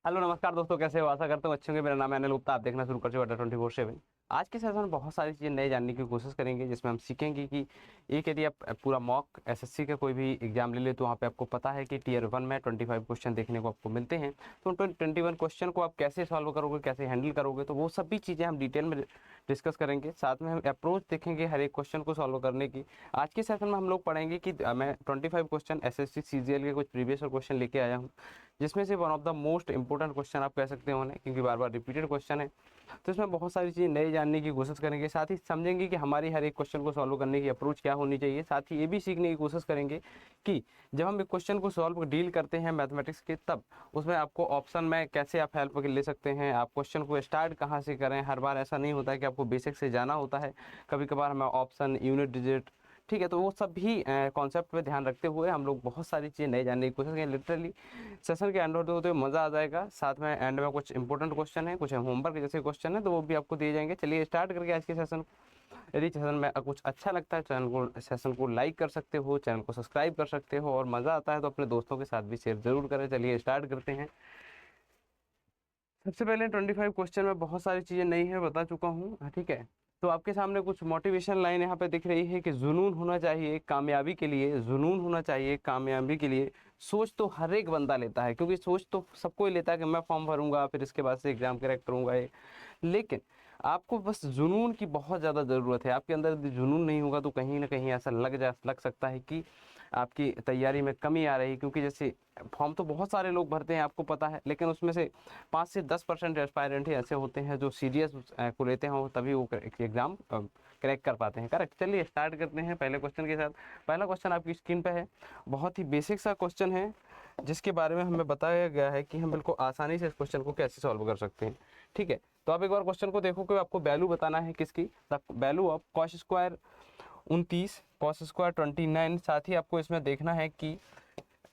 Hello नमस्कार दोस्तों, कैसे हो? आशा करता हूँ अच्छे होंगे। मेरा नाम है अनिल गुप्ता। आप देखना शुरू कर चुके हैं 24/7। आज के सेशन में बहुत सारी चीज़ें नई जानने की कोशिश करेंगे, जिसमें हम सीखेंगे कि एक यदि आप पूरा मॉक एसएससी का कोई भी एग्जाम ले ले तो वहाँ पे आपको पता है कि टीयर 1 में 25 क्वेश्चन देखने को आपको मिलते हैं। तो उन 21 क्वेश्चन को आप कैसे सॉल्व करोगे, कैसे हैंडल करोगे, तो वो सभी चीज़ें हम डिटेल में डिस्कस करेंगे। साथ में हम अप्रोच देखेंगे हर एक क्वेश्चन को सॉल्व करने की। आज के सेशन में हम लोग पढ़ेंगे कि मैं 25 क्वेश्चन एसएससी सीजीएल के कुछ प्रीवियस क्वेश्चन लेके आया हूँ, जिसमें से one of the most important question आप कह सकते हो उन्हें, क्योंकि बार बार रिपीटेड क्वेश्चन है। तो इसमें बहुत सारी चीज़ें नई जानने की कोशिश करेंगे, साथ ही समझेंगे कि हमारी हर एक क्वेश्चन को सॉल्व करने की अप्रोच क्या होनी चाहिए। साथ ही ये भी सीखने की कोशिश करेंगे कि जब हम एक क्वेश्चन को सॉल्व डील करते हैं मैथमेटिक्स के, तब उसमें आपको ऑप्शन में कैसे आप हेल्प ले सकते हैं, आप क्वेश्चन को स्टार्ट कहाँ से करें। हर बार ऐसा नहीं होता है कि आपको बेसिक से जाना होता है, कभी कभार हमें ऑप्शन, यूनिट डिजिट, ठीक है, तो वो सब भी कॉन्सेप्ट पे ध्यान रखते हुए हम लोग बहुत सारी चीज़ें नई जानने की कोशिश करेंगे। लिटरली सेशन के एंड होते होते मज़ा आ जाएगा। साथ में एंड में कुछ इंपॉर्टेंट क्वेश्चन है, कुछ होमवर्क जैसे क्वेश्चन है, तो वो भी आपको दिए जाएंगे। चलिए स्टार्ट करके आज के सेशन को। यदि सेशन में कुछ अच्छा लगता है सेशन को लाइक कर सकते हो, चैनल को सब्सक्राइब कर सकते हो, और मज़ा आता है तो अपने दोस्तों के साथ भी शेयर जरूर करें। चलिए स्टार्ट करते हैं। सबसे पहले 25 क्वेश्चन में बहुत सारी चीज़ें नई है, बता चुका हूँ, ठीक है। तो आपके सामने कुछ मोटिवेशन लाइन यहाँ पे दिख रही है कि जुनून होना चाहिए कामयाबी के लिए, जुनून होना चाहिए कामयाबी के लिए। सोच तो हर एक बंदा लेता है, क्योंकि सोच तो सबको ही लेता है कि मैं फॉर्म भरूंगा, फिर इसके बाद से एग्जाम क्रैक करूंगा ये। लेकिन आपको बस जुनून की बहुत ज़्यादा ज़रूरत है। आपके अंदर यदि जुनून नहीं होगा तो कहीं ना कहीं ऐसा लग सकता है कि आपकी तैयारी में कमी आ रही। क्योंकि जैसे फॉर्म तो बहुत सारे लोग भरते हैं, आपको पता है, लेकिन उसमें से 5 से 10% एस्पायरेंट ही ऐसे होते हैं जो सीरियस को लेते हैं, तभी वो एग्ज़ाम क्रैक कर पाते हैं। करेक्ट। चलिए स्टार्ट करते हैं पहले क्वेश्चन के साथ। पहला क्वेश्चन आपकी स्क्रीन पे है, बहुत ही बेसिक सा क्वेश्चन है, जिसके बारे में हमें बताया गया है कि हम बिल्कुल आसानी से इस क्वेश्चन को कैसे सॉल्व कर सकते हैं। ठीक है, तो आप एक बार क्वेश्चन को देखो कि आपको वैल्यू बताना है किसकी, the value of cos square 29, cos square 29। साथ ही आपको इसमें देखना है कि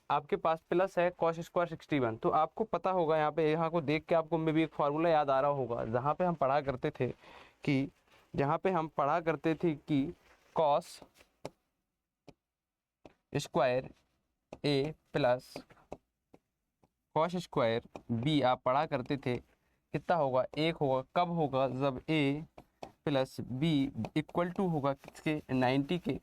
आपके पास प्लस है कॉस स्क्वायर 61। तो आपको पता होगा यहाँ पे, यहाँ को देख के आपको मे भी एक फार्मूला याद आ रहा होगा, जहाँ पे हम पढ़ा करते थे कि कॉस स्क्वायर ए प्लस कॉस स्क्वायर बी आप पढ़ा करते थे, कितना होगा, 1 होगा। कब होगा, जब ए प्लस बी इक्वल टू होगा किसके, 90 के।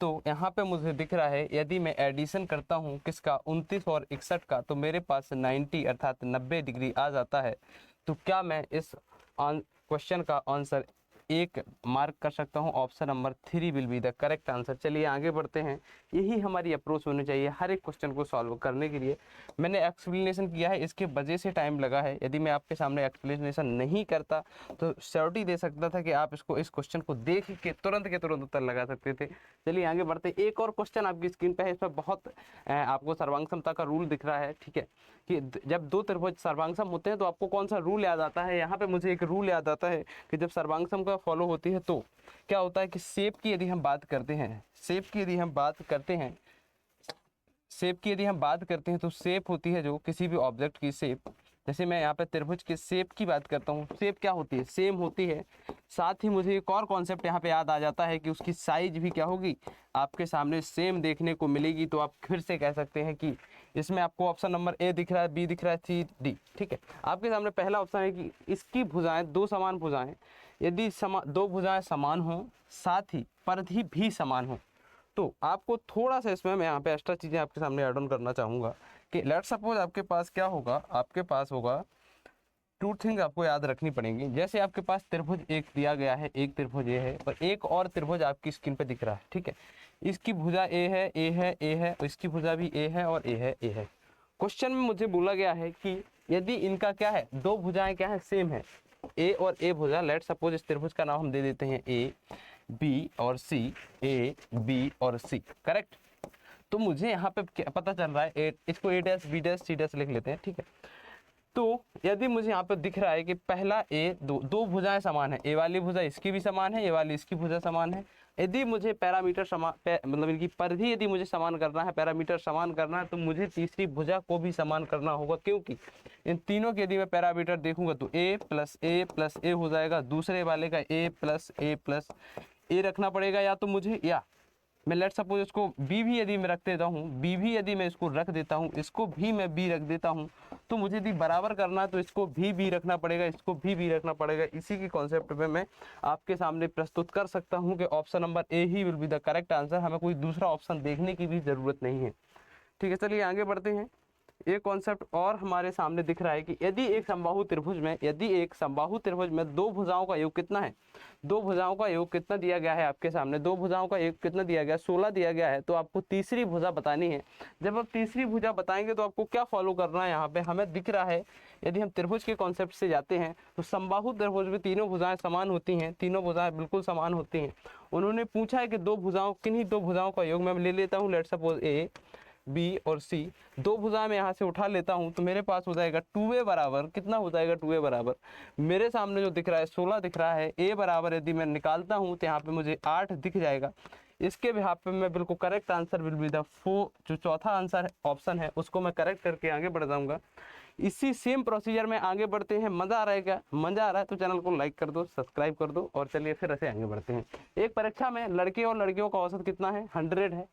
तो यहाँ पे मुझे दिख रहा है, यदि मैं एडिशन करता हूँ किसका, 29 और 61 का, तो मेरे पास 90 अर्थात 90 डिग्री आ जाता है। तो क्या मैं इस क्वेश्चन का आंसर एक मार्क कर सकता हूँ? Option number 3 will be the correct answer. चलिए आगे बढ़ते हैं। यही हमारी अप्रोच होनी चाहिए हर एक क्वेश्चन को सॉल्व करने के लिए। मैंने एक्सप्लेनेशन किया है, इसके वजह से टाइम लगा है। यदि मैं आपके सामने एक्सप्लेनेशन नहीं करता तो श्योरिटी दे सकता था कि आप इसको, इस क्वेश्चन को देख के तुरंत उत्तर लगा सकते थे। चलिए आगे बढ़ते हैं। एक और क्वेश्चन आपकी स्क्रीन पे है, इसमें बहुत आपको सर्वांग समता का रूल दिख रहा है, ठीक है, कि जब दो त्रिभुज सर्वांगसम होते हैं तो आपको कौन सा रूल याद आता है। यहाँ पे मुझे एक रूल याद आता है कि जब सर्वांगसम का फॉलो होती है तो क्या होता है कि शेप की यदि हम बात करते हैं, तो शेप होती है जो किसी भी ऑब्जेक्ट की शेप। जैसे मैं यहाँ पे त्रिभुज के शेप की बात करता हूँ, शेप क्या होती है, सेम होती है। साथ ही मुझे एक और कॉन्सेप्ट यहाँ पे याद आ जाता है कि उसकी साइज भी क्या होगी, आपके सामने सेम देखने को मिलेगी। तो आप फिर से कह सकते हैं कि इसमें आपको ऑप्शन नंबर ए दिख रहा है, बी दिख रहा है, सी, डी, ठीक है। आपके सामने पहला ऑप्शन है कि इसकी भुजाएं, दो समान भुजाएं, यदि दो भुजाएं समान हों, साथ ही परिधि भी समान हो, तो आपको थोड़ा सा इसमें मैं यहाँ पे एक्स्ट्रा चीज़ें आपके सामने ऐड ऑन करना चाहूँगा कि लेट्स सपोज आपके पास क्या होगा, आपके पास होगा टू थिंग आपको याद रखनी पड़ेंगी। जैसे आपके पास त्रिभुज एक दिया गया है, एक त्रिभुज ये है और एक और त्रिभुज आपकी स्क्रीन पे दिख रहा है, ठीक है। इसकी भुजा ए है, ए है, ए है, इसकी भुजा भी ए है और ए है, ए है। क्वेश्चन में मुझे बोला गया है कि यदि इनका क्या है, दो भुजाएं क्या है, सेम है, ए और ए भुजा। लेट सपोज इस त्रिभुज का नाम हम दे देते हैं ए बी और सी, ए बी और सी, करेक्ट। तो मुझे यहाँ पे क्या पता चल रहा है, इसको A dash B dash C dash लिख लेते हैं, ठीक है। तो यदि मुझे यहाँ पे दिख रहा है कि पहला ए, दो भुजाएं समान है, ए वाली भुजा इसकी भी समान है, ए वाली इसकी भुजा समान है। यदि मुझे पैरामीटर मतलब इनकी परिधि यदि मुझे समान करना है, पैरामीटर समान करना है, तो मुझे तीसरी भुजा को भी समान करना होगा। क्योंकि इन तीनों के यदि मैं पैरामीटर देखूंगा तो ए प्लस ए हो जाएगा, दूसरे वाले का ए प्लस ए रखना पड़ेगा, या तो मुझे, या मैं लेट सपोज इसको बी भी यदि मैं रख देता हूँ, बी भी यदि मैं इसको रख देता हूँ, इसको भी मैं बी रख देता हूँ, तो मुझे यदि बराबर करना है तो इसको भी रखना पड़ेगा, इसको भी रखना पड़ेगा। इसी की कॉन्सेप्ट में मैं आपके सामने प्रस्तुत कर सकता हूँ कि option number A he will be the correct answer. हमें कोई दूसरा ऑप्शन देखने की भी जरूरत नहीं है। ठीक है, चलिए आगे बढ़ते हैं। एक कॉन्सेप्ट और हमारे सामने दिख रहा है कि यदि एक समबाहु त्रिभुज में दो भुजाओं का योग कितना है, दो भुजाओं का योग कितना दिया गया है आपके सामने, दो भुजाओं का योग कितना दिया गया, 16 दिया गया है। तो आपको तीसरी भुजा बतानी है। जब आप तीसरी भुजा बताएंगे तो आपको क्या फॉलो करना है, यहाँ पे हमें दिख रहा है यदि हम त्रिभुज के कॉन्सेप्ट से जाते हैं तो समबाहु त्रिभुज में तीनों भुजाएं समान होती हैं, तीनों भुजाएं बिल्कुल समान होती हैं। उन्होंने पूछा है कि दो भुजाओं, किन्हीं दो भुजाओं का योग मैं ले लेता हूँ, लेट सपोज ए, बी और सी, दो भुजा मैं यहाँ से उठा लेता हूँ तो मेरे पास हो जाएगा 2a बराबर, कितना हो जाएगा 2a बराबर, मेरे सामने जो दिख रहा है 16 दिख रहा है। a बराबर यदि मैं निकालता हूँ तो यहाँ पे मुझे 8 दिख जाएगा। इसके बिहाफ पे मैं बिल्कुल correct answer will be the 4, जो चौथा आंसर ऑप्शन है उसको मैं करेक्ट करके आगे बढ़ जाऊँगा। इसी सेम प्रोसीजर में आगे बढ़ते हैं। मज़ा आ रहा है क्या? मज़ा आ रहा है तो चैनल को लाइक कर दो, सब्सक्राइब कर दो और चलिए फिर ऐसे आगे बढ़ते हैं। एक परीक्षा में लड़के और लड़कियों का औसत कितना है? 100 है।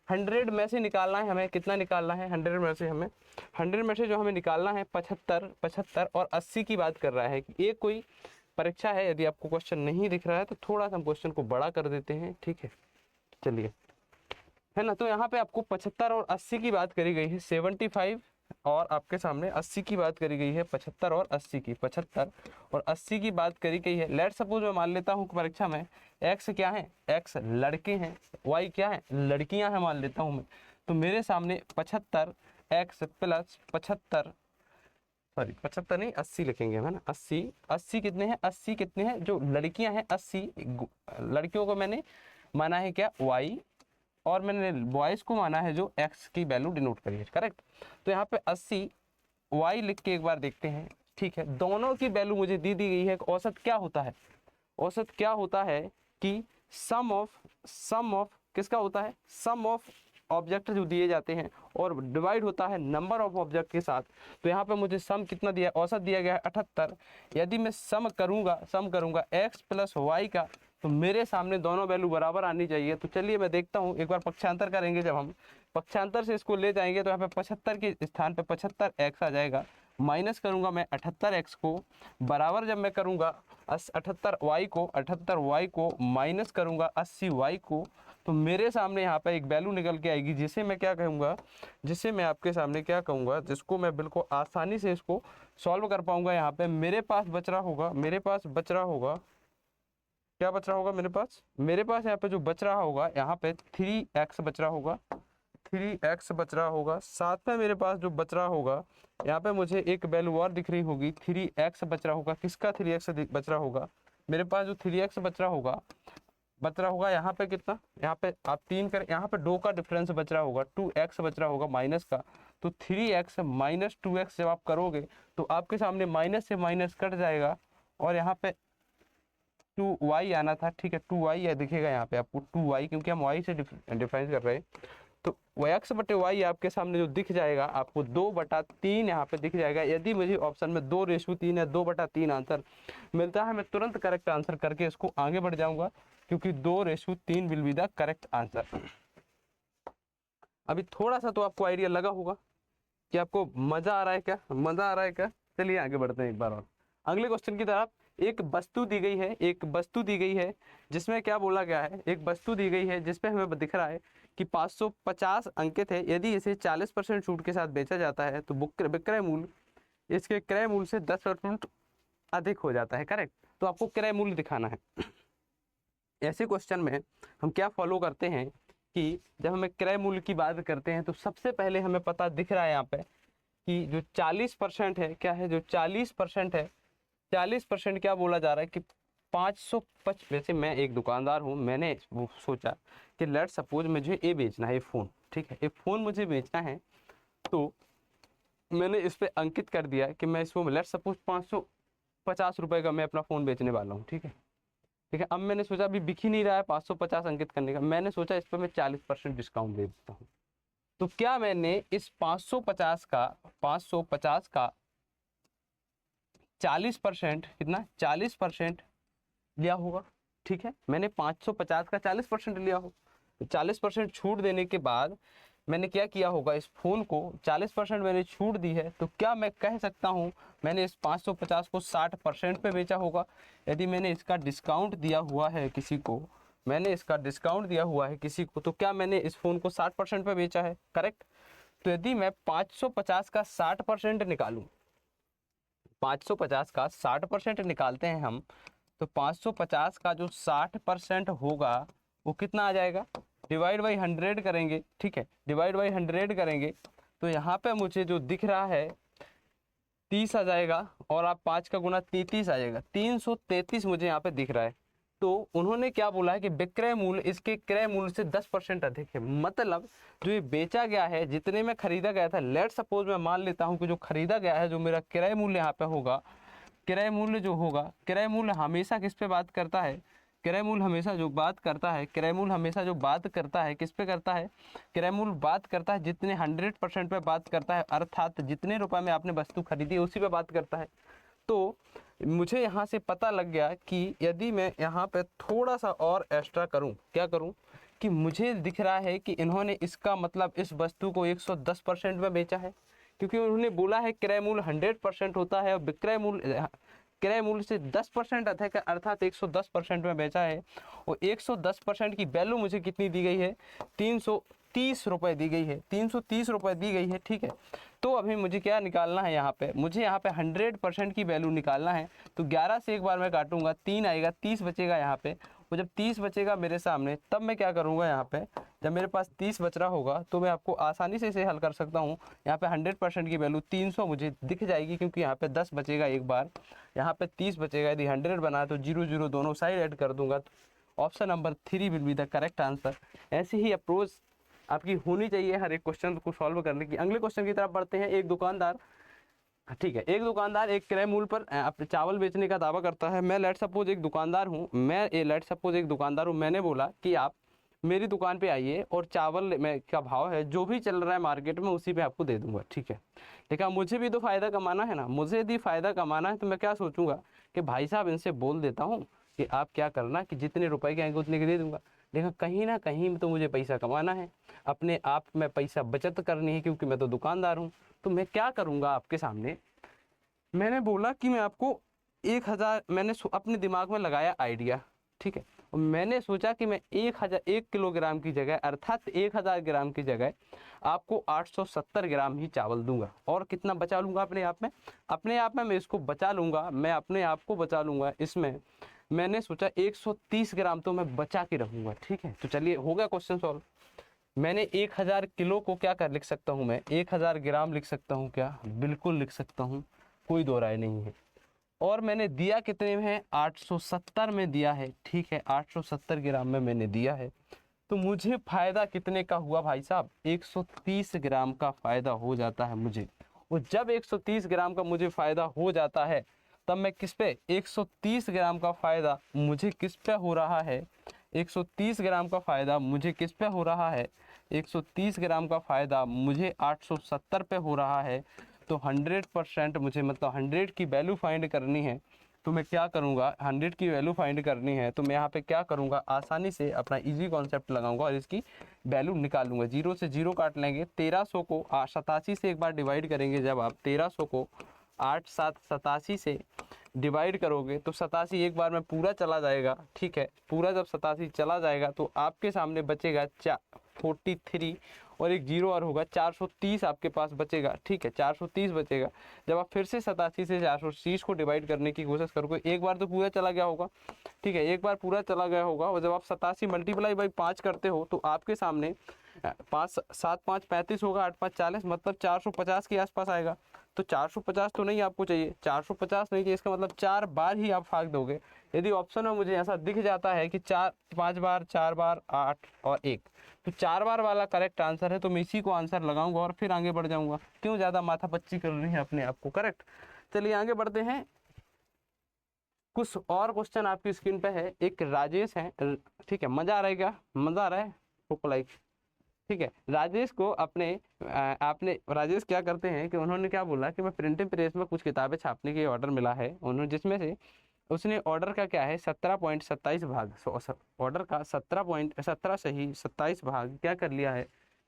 100 में से निकालना है हमें, कितना निकालना है 100 में से? हमें 100 में से जो हमें निकालना है 75 और 80 की बात कर रहा है कि एक कोई परीक्षा है। यदि आपको क्वेश्चन नहीं दिख रहा है तो थोड़ा सा हम क्वेश्चन को बड़ा कर देते हैं, ठीक है, चलिए, है ना। तो यहाँ पे आपको 75 और 80 की बात करी गई है, 75 और आपके सामने 80 की बात करी गई है, 75 और 80 की, 75 और 80 की बात करी गई है। लेट सपोज मैं मान लेता हूँ परीक्षा में x क्या है, x लड़के हैं, y क्या है, लड़कियां हैं मान लेता हूँ मैं। तो मेरे सामने 75x प्लस 75, सॉरी 75 नहीं 80 लिखेंगे, है ना। 80 कितने हैं, 80 कितने हैं जो लड़कियां हैं, 80 लड़कियों को मैंने माना है क्या, y, और मैंने बॉयज को माना है जो x की वैल्यू डिनोट करी है, करेक्ट। तो यहाँ पे 80 y लिख के एक बार देखते हैं, ठीक है। दोनों की वैल्यू मुझे दी गई है। औसत क्या होता है, औसत क्या होता है कि सम ऑफ किसका होता है, सम ऑफ ऑब्जेक्ट जो दिए जाते हैं और डिवाइड होता है नंबर ऑफ ऑब्जेक्ट के साथ। तो यहाँ पे मुझे सम कितना दिया, औसत दिया गया है 78। यदि मैं सम करूँगा x प्लस वाई का तो मेरे सामने दोनों वैल्यू बराबर आनी चाहिए। तो चलिए मैं देखता हूँ, एक बार पक्षांतर करेंगे, जब हम पक्षांतर से इसको ले जाएंगे तो यहाँ पे 75 के स्थान पे 75x आ जाएगा। माइनस करूँगा मैं 78x को, बराबर जब मैं करूँगा 78y को माइनस करूँगा 80y को, तो मेरे सामने यहाँ पे एक वैल्यू निकल के आएगी जिसे मैं क्या कहूँगा, जिसे मैं आपके सामने क्या कहूँगा, जिसको मैं बिल्कुल आसानी से इसको सॉल्व कर पाऊँगा। यहाँ पे मेरे पास बच रहा होगा, क्या बच रहा होगा मेरे पास यहाँ पे जो बच रहा होगा, यहाँ पे 3x बच रहा होगा, 3x बच रहा होगा। साथ में मेरे पास जो बच रहा होगा यहाँ पे मुझे एक वैल्यू और दिख रही होगी, 3x बच रहा होगा। किसका 3x बच रहा होगा, मेरे पास जो 3x बच रहा होगा यहाँ पे कितना, यहाँ पे आप 3 कर, यहाँ पे 2 का डिफरेंस बच रहा होगा, 2x बच रहा होगा माइनस का। तो 3x माइनस 2x जब आप करोगे तो आपके सामने माइनस से माइनस कट जाएगा और यहाँ पे 2y आना था, ठीक है, 2y दिखेगा यहाँ पे आपको 2y, क्योंकि हम y से डिफरेंस कर रहे हैं। तो x बटे y आपके सामने जो दिख जाएगा आपको 2/3 यहाँ पे दिख जाएगा। यदि मुझे ऑप्शन में 2:3 है, 2/3 आंसर मिलता है, मैं तुरंत करेक्ट आंसर करके इसको आगे बढ़ जाऊंगा, क्योंकि 2:3 will be the correct answer. अभी थोड़ा सा तो आपको आइडिया लगा होगा कि आपको मजा आ रहा है क्या, चलिए आगे बढ़ते हैं एक बार और अगले क्वेश्चन की तरफ। एक वस्तु दी गई है जिसमें क्या बोला गया है, एक वस्तु दी गई है जिसपे हमें दिख रहा है कि 550 अंकित है। यदि इसे 40% छूट के साथ बेचा जाता है तो विक्रय मूल्य इसके क्रय मूल्य से 10% अधिक हो जाता है, करेक्ट। तो आपको क्रय मूल्य दिखाना है। ऐसे क्वेश्चन में हम क्या फॉलो करते हैं कि जब हमें क्रय मूल्य की बात करते हैं तो सबसे पहले हमें पता दिख रहा है यहाँ पे कि जो 40% है, क्या है, जो 40% है, 40% क्या बोला जा रहा है कि 550। वैसे मैं एक दुकानदार हूँ, मैंने वो सोचा कि लेट सपोज मुझे ये बेचना है फ़ोन, ठीक है, ये फ़ोन मुझे बेचना है, तो मैंने इस पर अंकित कर दिया कि मैं इसको लेट सपोज 550 रुपये का मैं अपना फ़ोन बेचने वाला हूँ, ठीक है। अब मैंने सोचा अभी बिक ही नहीं रहा है 550 अंकित करने का, मैंने सोचा इस पर मैं 40% डिस्काउंट दे देता हूँ। तो क्या मैंने इस 550 का 40% कितना, 40% लिया होगा, ठीक है। मैंने 550 का 40% लिया हो, तो 40% छूट देने के बाद मैंने क्या किया होगा, इस फ़ोन को 40% मैंने छूट दी है, तो क्या मैं कह सकता हूँ मैंने इस 550 को 60% पे बेचा होगा? यदि मैंने इसका डिस्काउंट दिया हुआ है किसी को, मैंने इसका डिस्काउंट दिया हुआ है किसी को, तो क्या मैंने इस फ़ोन को 60% पे बेचा है? करेक्ट। तो यदि मैं 550 का 60% निकालूं, 550 का 60% निकालते हैं हम, तो 550 का जो 60% होगा वो कितना आ जाएगा? डिवाइड बाई 100 करेंगे, ठीक है, डिवाइड बाई 100 करेंगे तो यहाँ पे मुझे जो दिख रहा है 30 आ जाएगा, और आप 5 का गुना 33 आ जाएगा, 333 मुझे यहाँ पे दिख रहा है। तो उन्होंने क्या बोला है कि विक्रय मूल्य इसके क्रय मूल्य से 10% अधिक है। मतलब जो ये बेचा गया है, जितने में खरीदा गया था, लेट सपोज मैं मान लेता हूँ कि जो खरीदा गया है, जो मेरा क्रय मूल्य यहाँ पे होगा, क्रय मूल्य जो होगा, क्रय मूल्य हमेशा किस पे बात करता है? क्रय मूल्य हमेशा जो बात करता है, क्रय मूल्य हमेशा जो बात करता है किस पे करता है? क्रय मूल्य बात करता है जितने 100% पे बात करता है, अर्थात जितने रुपए में आपने वस्तु खरीदी उसी पे बात करता है। तो मुझे यहाँ से पता लग गया कि यदि मैं यहाँ पे थोड़ा सा और एक्स्ट्रा करूँ, क्या करूँ कि मुझे दिख रहा है कि इन्होंने इसका मतलब इस वस्तु को 110% में बेचा है, क्योंकि उन्होंने बोला है क्रय मूल्य 100% होता है और विक्रय मूल्य क्रय मूल्य से 10% अधिक है, अर्थात 110% में बेचा है। और 110% की वैल्यू मुझे कितनी दी गई है? 330 रुपये दी गई है, 330 रुपये दी गई है, ठीक है। तो अभी मुझे क्या निकालना है यहाँ पे? मुझे यहाँ पे 100% की वैल्यू निकालना है। तो 11 से एक बार मैं काटूंगा, 3 आएगा, 30 बचेगा यहाँ पे। और जब 30 बचेगा मेरे सामने, तब मैं क्या करूँगा यहाँ पे, जब मेरे पास 30 बच रहा होगा तो मैं आपको आसानी से इसे हल कर सकता हूँ। यहाँ पे 100% की वैल्यू 300 मुझे दिख जाएगी, क्योंकि यहाँ पे 10 बचेगा एक बार, यहाँ पे 30 बचेगा। यदि 100 बना तो 0 0 दोनों साइड ऐड कर दूंगा, तो option number 3 will be the correct answer. ऐसी ही अप्रोच आपकी होनी चाहिए हर एक क्वेश्चन को सॉल्व करने की। अगले क्वेश्चन की तरफ बढ़ते हैं। एक दुकानदार, ठीक है, एक दुकानदार एक क्रय मूल्य पर अपने चावल बेचने का दावा करता है। मैं लेट सपोज एक दुकानदार हूँ, मैंने बोला कि आप मेरी दुकान पे आइए और चावल में क्या भाव है, जो भी चल रहा है मार्केट में उसी पे आपको दे दूंगा, ठीक है। देखा, मुझे भी तो फायदा कमाना है ना। मुझे यदि फायदा कमाना है तो मैं क्या सोचूंगा कि भाई साहब इनसे बोल देता हूँ कि आप क्या करना कि जितने रुपए के आएंगे उतने के दे दूंगा। देखा, कहीं ना कहीं तो मुझे पैसा कमाना है, अपने आप में पैसा बचत करनी है, क्योंकि मैं तो दुकानदार हूँ। तो मैं क्या करूँगा आपके सामने, मैंने बोला कि मैं आपको 1000, मैंने अपने दिमाग में लगाया आइडिया, ठीक है। और मैंने सोचा कि मैं 1 किलोग्राम की जगह, अर्थात 1000 ग्राम की जगह आपको 870 ग्राम ही चावल दूंगा। और कितना बचा लूंगा अपने आप में? अपने आप में मैं इसको बचा लूंगा, मैं अपने आप को बचा लूंगा। इसमें मैंने सोचा 130 ग्राम तो मैं बचा के रहूंगा, ठीक है। तो चलिए, हो गया क्वेश्चन सॉल्व। मैंने 1000 किलो को क्या कर लिख सकता हूँ मैं? 1000 ग्राम लिख सकता हूँ क्या? बिल्कुल लिख सकता हूँ, कोई दो राय नहीं है। और मैंने दिया कितने में है? 870 में दिया है, ठीक है, 870 ग्राम में मैंने दिया है। तो मुझे फायदा कितने का हुआ भाई साहब? 130 ग्राम का फायदा हो जाता है मुझे। और जब 130 ग्राम का मुझे फायदा हो जाता है, तब मैं किस पे, 130 ग्राम का फायदा मुझे किस पे हो रहा है? 130 ग्राम का फायदा मुझे किस पे हो रहा है? 130 ग्राम का फायदा मुझे 870 पे हो रहा है। तो 100% मुझे, मतलब 100 की वैल्यू फाइंड करनी है। तो मैं क्या करूँगा, 100 की वैल्यू फाइंड करनी है तो मैं यहाँ पे क्या करूँगा, आसानी से अपना इजी कॉन्सेप्ट लगाऊंगा और इसकी वैल्यू निकालूंगा। 0 से 0 काट लेंगे, 1300 को 87 से एक बार डिवाइड करेंगे। जब आप 1300 को 8 7 87 से डिवाइड करोगे तो 87 एक बार में पूरा चला जाएगा, ठीक है। पूरा जब 87 चला जाएगा तो आपके सामने बचेगा 43 और एक जीरो और होगा, 430 आपके पास बचेगा, ठीक है, 430 बचेगा। जब आप फिर से 87 से 430 को डिवाइड करने की कोशिश करोगे, एक बार तो पूरा चला गया होगा, ठीक है, एक बार पूरा चला गया होगा। और जब आप 87 मल्टीप्लाई बाई 5 करते हो तो आपके सामने 5 7 5 35 होगा, 8 5 40, मतलब 450 के आसपास आएगा। तो 450 तो नहीं आपको चाहिए, 450 नहीं चाहिए, इसका मतलब 4 बार ही आप फाँक दोगे। यदि ऑप्शन में मुझे ऐसा दिख जाता है कि 5 बार, 4 बार, 8 और 1, तो 4 बार वाला करेक्ट आंसर है। तो मैं इसी को आंसर लगाऊंगा और फिर आगे बढ़ जाऊंगा। क्यों ज़्यादा माथापच्ची कर रही है अपने आप को? करेक्ट। चलिए आगे बढ़ते हैं। कुछ और क्वेश्चन आपकी स्क्रीन पे है। एक राजेश है, ठीक है, मजा आ रहा है क्या? मजा आ रहा है? लाइक, ठीक है। राजेश को आपने राजेश क्या करते हैं कि उन्होंने क्या बोला कि मैं प्रिंटिंग प्रेस में कुछ किताबें छापने की ऑर्डर मिला है उन्होंने, जिसमें से उसने ऑर्डर का क्या है 17.27 भाग, ऑर्डर का 17 से ही 27 भाग क्या कर लिया है,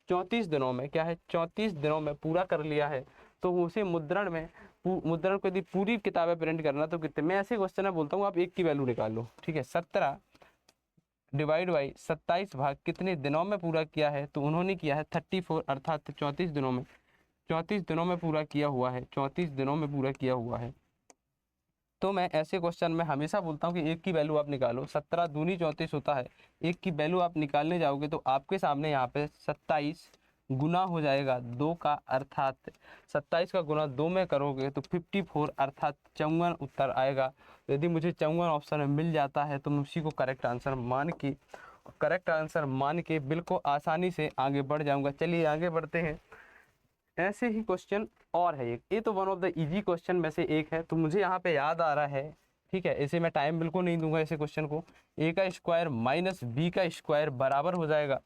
34 दिनों में क्या है, 34 दिनों में पूरा कर लिया है, तो उसे मुद्रण में मुद्रण को यदि पूरी किताबें प्रिंट करना तो कितने, मैं ऐसे क्वेश्चन है बोलता हूँ, आप एक की वैल्यू निकाल लो, ठीक है। 17 डिवाइड बाई 27 भाग कितने दिनों में पूरा किया है, तो उन्होंने किया है 34, अर्थात 34 दिनों में, 34 दिनों में पूरा किया हुआ है, 34 दिनों में पूरा किया हुआ है। तो मैं ऐसे क्वेश्चन में हमेशा बोलता हूँ कि एक की वैल्यू आप निकालो, 17 दूनी 34 होता है, एक की वैल्यू आप निकालने जाओगे तो आपके सामने यहाँ पे 27 गुना हो जाएगा 2 का, अर्थात 27 का गुना 2 में करोगे तो 54 अर्थात 54 उत्तर आएगा। तो यदि मुझे 54 ऑप्शन में मिल जाता है तो मैं उसी को करेक्ट आंसर मान के बिल्कुल आसानी से आगे बढ़ जाऊँगा। चलिए आगे बढ़ते हैं। ऐसे ही क्वेश्चन और है एक, ये तो one of the easy question में से एक है, तो मुझे यहाँ पे याद आ रहा है, ठीक है। ऐसे मैं टाइम बिल्कुल नहीं दूंगा ऐसे क्वेश्चन को। ए का स्क्वायर माइनस बी का स्क्वायर बराबर हो जाएगा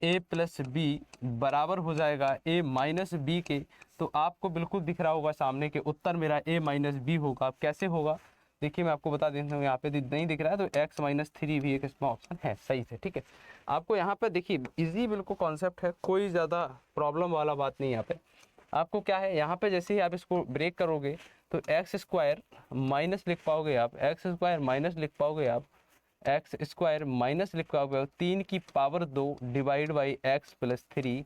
ए प्लस बी, बराबर हो जाएगा ए माइनस बी के। तो आपको बिल्कुल दिख रहा होगा सामने के उत्तर मेरा ए माइनस बी होगा। कैसे होगा देखिए, मैं आपको बता देता हूँ, यहाँ पे नहीं दिख रहा है तो एक्स माइनस 3 भी एक इसमें ऑप्शन है, सही से, ठीक है। आपको यहाँ पे देखिए इजी बिल्कुल कॉन्सेप्ट है, कोई ज़्यादा प्रॉब्लम वाला बात नहीं। यहाँ पे आपको क्या है, यहाँ पे जैसे ही आप इसको ब्रेक करोगे तो एक्स स्क्वायर माइनस लिख पाओगे आप, एक्स स्क्वायर माइनस लिख पाओगे आप, एक्स स्क्वायर माइनस लिख पाओगे 3 की power 2 divide by x plus 3।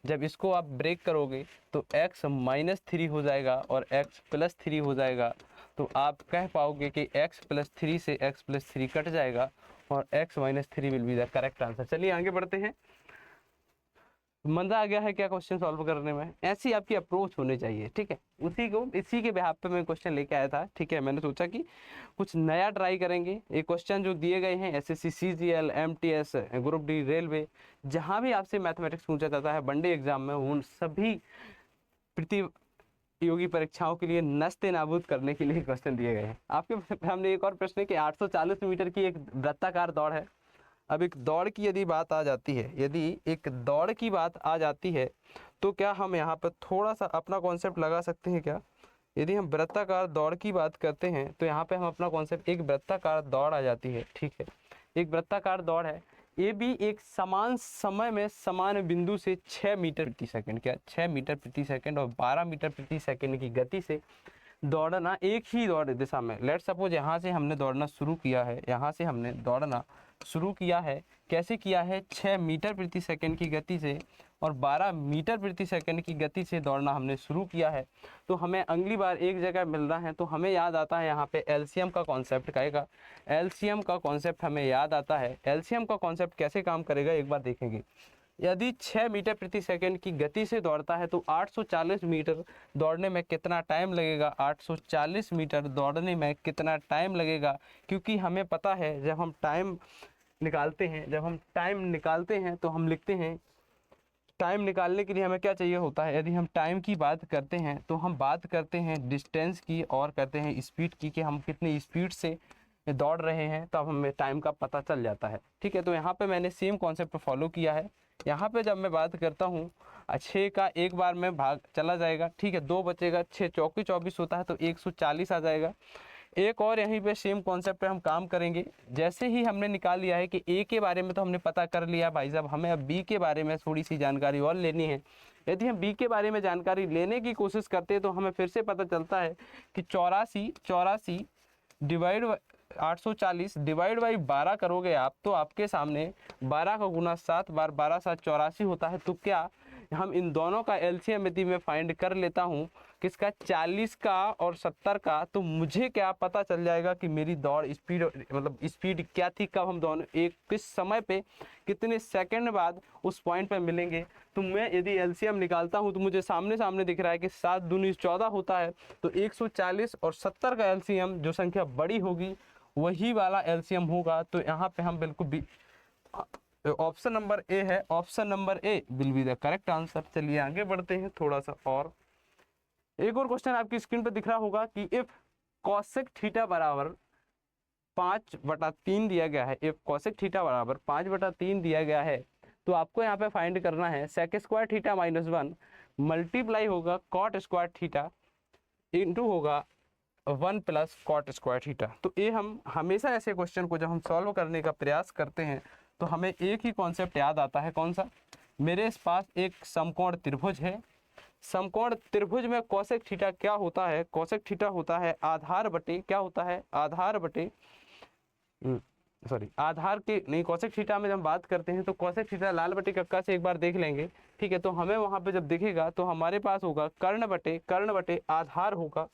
जब इसको आप ब्रेक करोगे तो x माइनस 3 हो जाएगा और x प्लस 3 हो जाएगा। तो आप कह पाओगे कि x प्लस 3 से x प्लस 3 कट जाएगा और x minus 3 will be the correct answer. चलिए आगे बढ़ते हैं। मजा आ गया है क्या क्वेश्चन सॉल्व करने में? ऐसी आपकी अप्रोच होनी चाहिए, ठीक है। इसी के बिहाफ पे मैं क्वेश्चन लेके आया था, ठीक है। मैंने सोचा कि कुछ नया ट्राई करेंगे। ये क्वेश्चन जो दिए गए हैं SSC CGL MTS group D railway, जहाँ भी आपसे मैथमेटिक्स पूछा जाता है वनडे एग्जाम में, उन सभी प्रतियोगी परीक्षाओं के लिए नस्ते नाबूद करने के लिए क्वेश्चन दिए गए हैं। आपके सामने एक और प्रश्न है कि 840 मीटर की एक वृत्ताकार दौड़ है। अब एक दौड़ की यदि बात आ जाती है, यदि एक दौड़ की बात आ जाती है तो क्या हम यहाँ पर थोड़ा सा अपना कॉन्सेप्ट लगा सकते हैं क्या? यदि हम वृत्ताकार दौड़ की बात करते हैं तो यहाँ पे हम अपना कॉन्सेप्ट, एक वृत्ताकार दौड़ आ जाती है, ठीक है। एक वृत्ताकार दौड़ है, ये भी एक समान समय में समान बिंदु से 6 मीटर प्रति सेकंड, क्या 6 मीटर प्रति सेकंड और 12 मीटर प्रति सेकंड की गति से दौड़ना, एक ही दौड़ दिशा में। लेट सपोज यहाँ से हमने दौड़ना शुरू किया है, यहाँ से हमने दौड़ना शुरू किया है, कैसे किया है, 6 मीटर प्रति सेकंड की गति से और 12 मीटर प्रति सेकंड की गति से दौड़ना हमने शुरू किया है। तो हमें अगली बार एक जगह मिलना है तो हमें याद आता है यहाँ पे एलसीएम का कॉन्सेप्ट कहेगा, एलसीएम का कॉन्सेप्ट हमें याद आता है। एलसीएम का कॉन्सेप्ट कैसे काम करेगा एक बार देखेंगे। यदि 6 मीटर प्रति सेकंड की गति से दौड़ता है तो 840 मीटर दौड़ने में कितना टाइम लगेगा, 840 मीटर दौड़ने में कितना टाइम लगेगा। क्योंकि हमें पता है जब हम टाइम निकालते हैं तो हम लिखते हैं, टाइम निकालने के लिए हमें क्या चाहिए होता है। यदि हम टाइम की बात करते हैं तो हम बात करते हैं डिस्टेंस की और करते हैं स्पीड की, कि हम कितनी स्पीड से दौड़ रहे हैं, तब हमें टाइम का पता चल जाता है, ठीक है। तो यहाँ पे मैंने सेम कॉन्सेप्ट फॉलो किया है। यहाँ पे जब मैं बात करता हूँ 6 का एक बार में भाग चला जाएगा, ठीक है, 2 बचेगा, 6 चौकी 24 होता है तो 140 आ जाएगा। एक और यहीं पे सेम कॉन्सेप्ट पे हम काम करेंगे। जैसे ही हमने निकाल लिया है कि ए के बारे में तो हमने पता कर लिया भाई साहब, हमें अब बी के बारे में थोड़ी सी जानकारी और लेनी है। यदि हम बी के बारे में जानकारी लेने की कोशिश करते हैं तो हमें फिर से पता चलता है कि 84 डिवाइड 840 डिवाइड बाई 12 करोगे आप तो आपके सामने 12 का गुना 7 बार 12 7 84 होता है। तो क्या हम इन दोनों का एलसीएम यदि मैं फाइंड कर लेता हूँ, किसका, 40 का और 70 का, तो मुझे क्या पता चल जाएगा कि मेरी दौड़ स्पीड, मतलब स्पीड क्या थी, कब हम दोनों एक किस समय पे कितने सेकंड बाद उस पॉइंट पे मिलेंगे। तो मैं यदि एलसीएम निकालता हूँ तो मुझे सामने दिख रहा है कि 7 दूनी 14 होता है। तो 140 और 70 का एलसीएम, जो संख्या बड़ी होगी वही वाला एलसीएम होगा। तो यहाँ पे हम बिल्कुल ऑप्शन नंबर ए है, option number A will be the correct answer. चलिए आगे बढ़ते हैं थोड़ा सा और। एक और क्वेश्चन आपकी स्क्रीन पर दिख रहा होगा कि इफ कॉसेक थीटा बराबर 5/3 दिया गया है, इफ कॉसेक थीटा बराबर 5/3 दिया गया है तो आपको यहाँ पे फाइंड करना है सेक स्क्वायर थीटा -1 मल्टीप्लाई होगा कॉट स्क्वायर थीटा इंटू होगा 1 प्लस कॉट स्क्वायर थीटा। तो ये हम हमेशा ऐसे क्वेश्चन को जब हम सॉल्व करने का प्रयास करते हैं तो हमें एक ही कॉन्सेप्ट याद आता है, कौन सा, मेरे पास एक समकोण त्रिभुज है। समकोण त्रिभुज में कोसेक थीटा क्या होता है? कोसेक थीटा होता है आधार बटे, क्या होता है? आधार बटे आधार के नहीं, कोसेक थीटा में जब हम बात करते हैं तो कोसेक थीटा लाल बटे कक्का से एक बार देख लेंगे, ठीक है। तो हमें वहां पे जब दिखेगा तो हमारे पास होगा कर्ण बटे आधार होगा।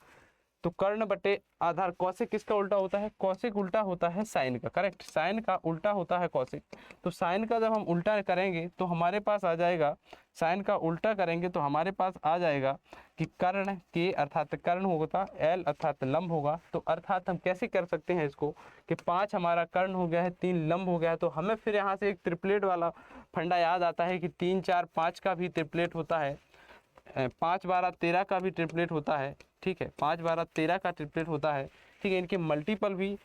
तो कर्ण बटे आधार, कौशिक किसका उल्टा होता है? कौशिक उल्टा होता है साइन का, करेक्ट, साइन का उल्टा होता है कौशिक। तो साइन का जब हम उल्टा करेंगे तो हमारे पास आ जाएगा, साइन का उल्टा करेंगे तो हमारे पास आ जाएगा कि कर्ण के अर्थात कर्ण होगा, एल अर्थात लंब होगा। तो अर्थात हम कैसे कर सकते हैं इसको कि 5 हमारा कर्ण हो गया है, 3 लंब हो गया है। तो हमें फिर यहाँ से एक ट्रिपलेट वाला फंडा याद आता है कि 3 4 5 का भी ट्रिपलेट होता है, 5 12 13 का भी ट्रिपलेट होता है, ठीक है। 5 12 13 का ट्रिपलेट होता है, ठीक है। इनके मल्टीपल भी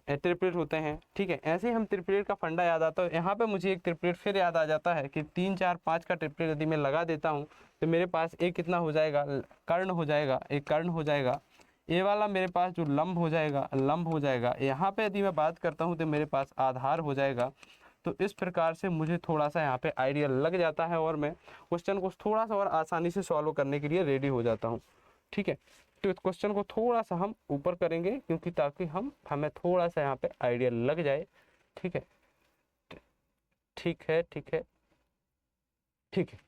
ट्रिपलेट होते हैं, ठीक है। ऐसे ही हम ट्रिपलेट का फंडा याद आता है। यहाँ पे मुझे एक ट्रिपलेट फिर याद आ जाता है कि 3 4 5 का ट्रिपलेट यदि मैं लगा देता हूँ तो मेरे पास एक कितना हो जाएगा? कर्ण हो जाएगा, एक कर्ण हो जाएगा। ये वाला मेरे पास जो लंब हो जाएगा, लंब हो जाएगा। यहाँ पे यदि मैं बात करता हूँ तो मेरे पास आधार हो जाएगा। तो इस प्रकार से मुझे थोड़ा सा यहाँ पे आइडिया लग जाता है और मैं क्वेश्चन को थोड़ा सा और आसानी से सॉल्व करने के लिए रेडी हो जाता हूँ, ठीक है। तो इस क्वेश्चन को थोड़ा सा हम ऊपर करेंगे क्योंकि ताकि हमें थोड़ा सा यहाँ पे आइडिया लग जाए, ठीक है। ठीक है, ठीक है, ठीक है।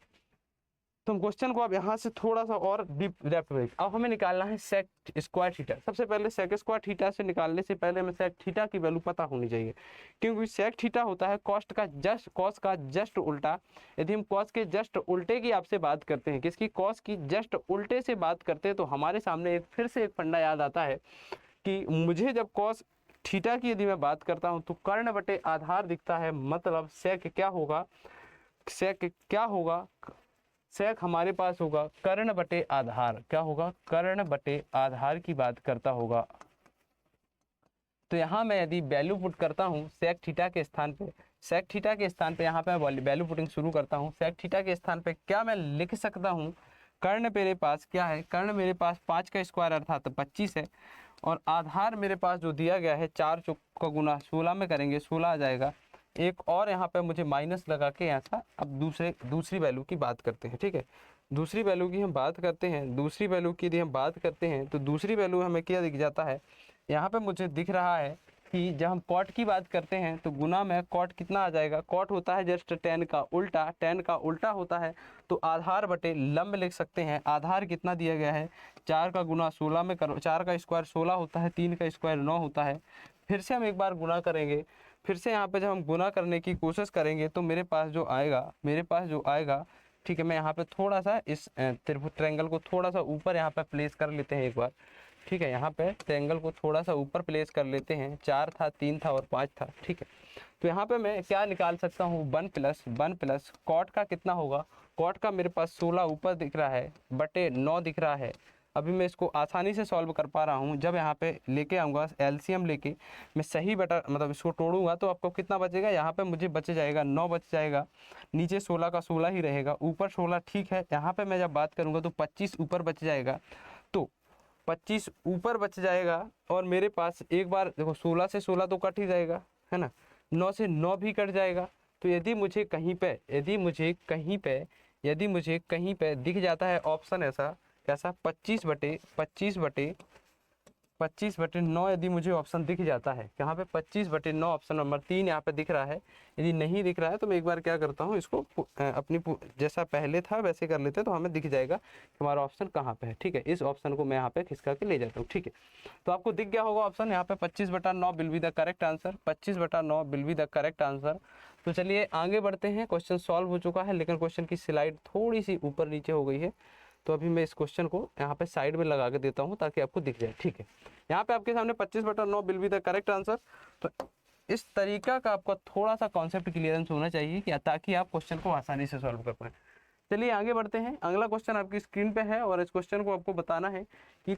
तो हम क्वेश्चन को अब यहाँ से थोड़ा सा और डीप डेप्थ में, अब हमें निकालना है सेक स्क्वायर थीटा। सबसे पहले सेक स्क्वायर थीटा से निकालने से पहले हमें सेक थीटा की वैल्यू पता होनी चाहिए, क्योंकि सेक थीटा होता है कॉस का जस्ट उल्टा। यदि हम कॉस के जस्ट उल्टे की आपसे बात करते हैं, किसकी? कॉस की जस्ट उल्टे से बात करते हैं, तो हमारे सामने फिर से एक फंडा याद आता है कि मुझे जब कॉस थीटा की यदि मैं बात करता हूँ तो कर्ण बटे आधार दिखता है, मतलब सेक क्या होगा? सेक क्या होगा? सेक हमारे पास होगा कर्ण बटे आधार। क्या होगा? कर्ण बटे आधार की बात करता होगा। तो यहाँ मैं यदि वैल्यू पुट करता हूँ सेक थीटा के स्थान पे, सेक थीटा के स्थान पे यहाँ पे वैल्यू पुटिंग शुरू करता हूँ। सेक थीटा के स्थान पे क्या मैं लिख सकता हूँ? कर्ण मेरे पास क्या है? कर्ण मेरे पास 5 का स्क्वायर अर्थात 25 है, और आधार मेरे पास जो दिया गया है 4 चौक का गुना 16 में करेंगे 16 आ जाएगा। एक और यहाँ पे मुझे माइनस लगा के ऐसा, अब दूसरी वैल्यू की बात करते हैं, ठीक है। दूसरी वैल्यू की हम बात करते हैं, दूसरी वैल्यू की यदि हम बात करते हैं तो दूसरी वैल्यू हमें क्या दिख जाता है? यहाँ पे मुझे दिख रहा है कि जब हम कॉट की बात करते हैं तो गुना में कॉट कितना आ जाएगा? कॉट होता है जस्ट tan का उल्टा, tan का उल्टा होता है। तो आधार बटे लंब लिख सकते हैं। आधार कितना दिया गया है? 4 का गुना 16 में करो, 4 का स्क्वायर 16 होता है, 3 का स्क्वायर 9 होता है। फिर से हम एक बार गुना करेंगे, फिर से यहाँ पे जब हम गुना करने की कोशिश करेंगे तो मेरे पास जो आएगा, ठीक है। मैं यहाँ पे थोड़ा सा इस त्रिभुज ट्रायंगल को थोड़ा सा ऊपर यहाँ पे प्लेस कर लेते हैं एक बार, ठीक है। यहाँ पे ट्रायंगल को थोड़ा सा ऊपर प्लेस कर लेते हैं। 4 था, 3 था और 5 था, ठीक है। तो यहाँ पे मैं क्या निकाल सकता हूँ? 1 प्लस कॉट का कितना होगा? कॉट का मेरे पास 16 ऊपर दिख रहा है बटे 9 दिख रहा है। अभी मैं इसको आसानी से सॉल्व कर पा रहा हूँ। जब यहाँ पे लेके आऊँगा एलसीएम लेके, मैं सही बटा मतलब इसको तोड़ूंगा तो आपको कितना बचेगा? यहाँ पे मुझे बच जाएगा 9 बच जाएगा, नीचे 16 का 16 ही रहेगा, ऊपर 16, ठीक है। यहाँ पे मैं जब बात करूँगा तो 25 ऊपर बच जाएगा, तो 25 ऊपर बच जाएगा। और मेरे पास एक बार देखो 16 से 16 तो कट ही जाएगा, है ना। 9 से 9 भी कट जाएगा। तो यदि मुझे कहीं पे दिख जाता है ऑप्शन ऐसा कैसा? 25 बटे 9 यदि मुझे ऑप्शन दिख जाता है, यहाँ पे 25 बटे 9 ऑप्शन नंबर 3 यहाँ पे दिख रहा है। यदि नहीं दिख रहा है तो मैं एक बार क्या करता हूँ, इसको अपनी जैसा पहले था वैसे कर लेते हैं, तो हमें दिख जाएगा कि हमारा ऑप्शन कहाँ पे है, ठीक है। इस ऑप्शन को मैं यहाँ पे खिसका के ले जाता हूँ, ठीक है। तो आपको दिख गया होगा ऑप्शन यहाँ पे 25 बटा 9 will be the correct answer. 25 बटा 9 will be the correct answer. तो चलिए आगे बढ़ते हैं। क्वेश्चन सॉल्व हो चुका है, लेकिन क्वेश्चन की स्लाइड थोड़ी सी ऊपर नीचे हो गई है। तो अभी मैं इस क्वेश्चन को यहाँ पे साइड में लगा के देता हूँ ताकि आपको दिख जाए, ठीक है। यहाँ पे आपके सामने 25 बटा 9 will be the correct answer. तो इस तरीका का आपका थोड़ा सा कॉन्सेप्ट क्लियरेंस होना चाहिए कि ताकि आप क्वेश्चन को आसानी से सॉल्व कर पाएं। चलिए आगे बढ़ते हैं। अगला क्वेश्चन आपकी स्क्रीन पे है और इस क्वेश्चन को आपको बताना है कि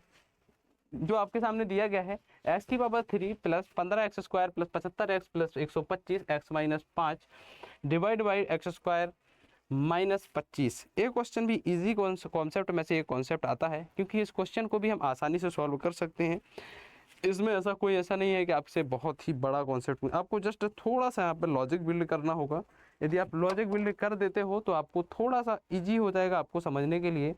जो आपके सामने दिया गया है x की power 3 plus 15x square plus 75x plus 125 x minus 5 divide by x square minus 25। एक क्वेश्चन भी इजी कॉन्सेप्ट में से एक कॉन्सेप्ट आता है, क्योंकि इस क्वेश्चन को भी हम आसानी से सॉल्व कर सकते हैं। इसमें ऐसा नहीं है कि आपसे बहुत ही बड़ा कॉन्सेप्ट, आपको जस्ट थोड़ा सा यहाँ पे लॉजिक बिल्ड करना होगा यदि आप लॉजिक बिल्ड कर देते हो तो आपको थोड़ा सा इजी हो जाएगा आपको समझने के लिए,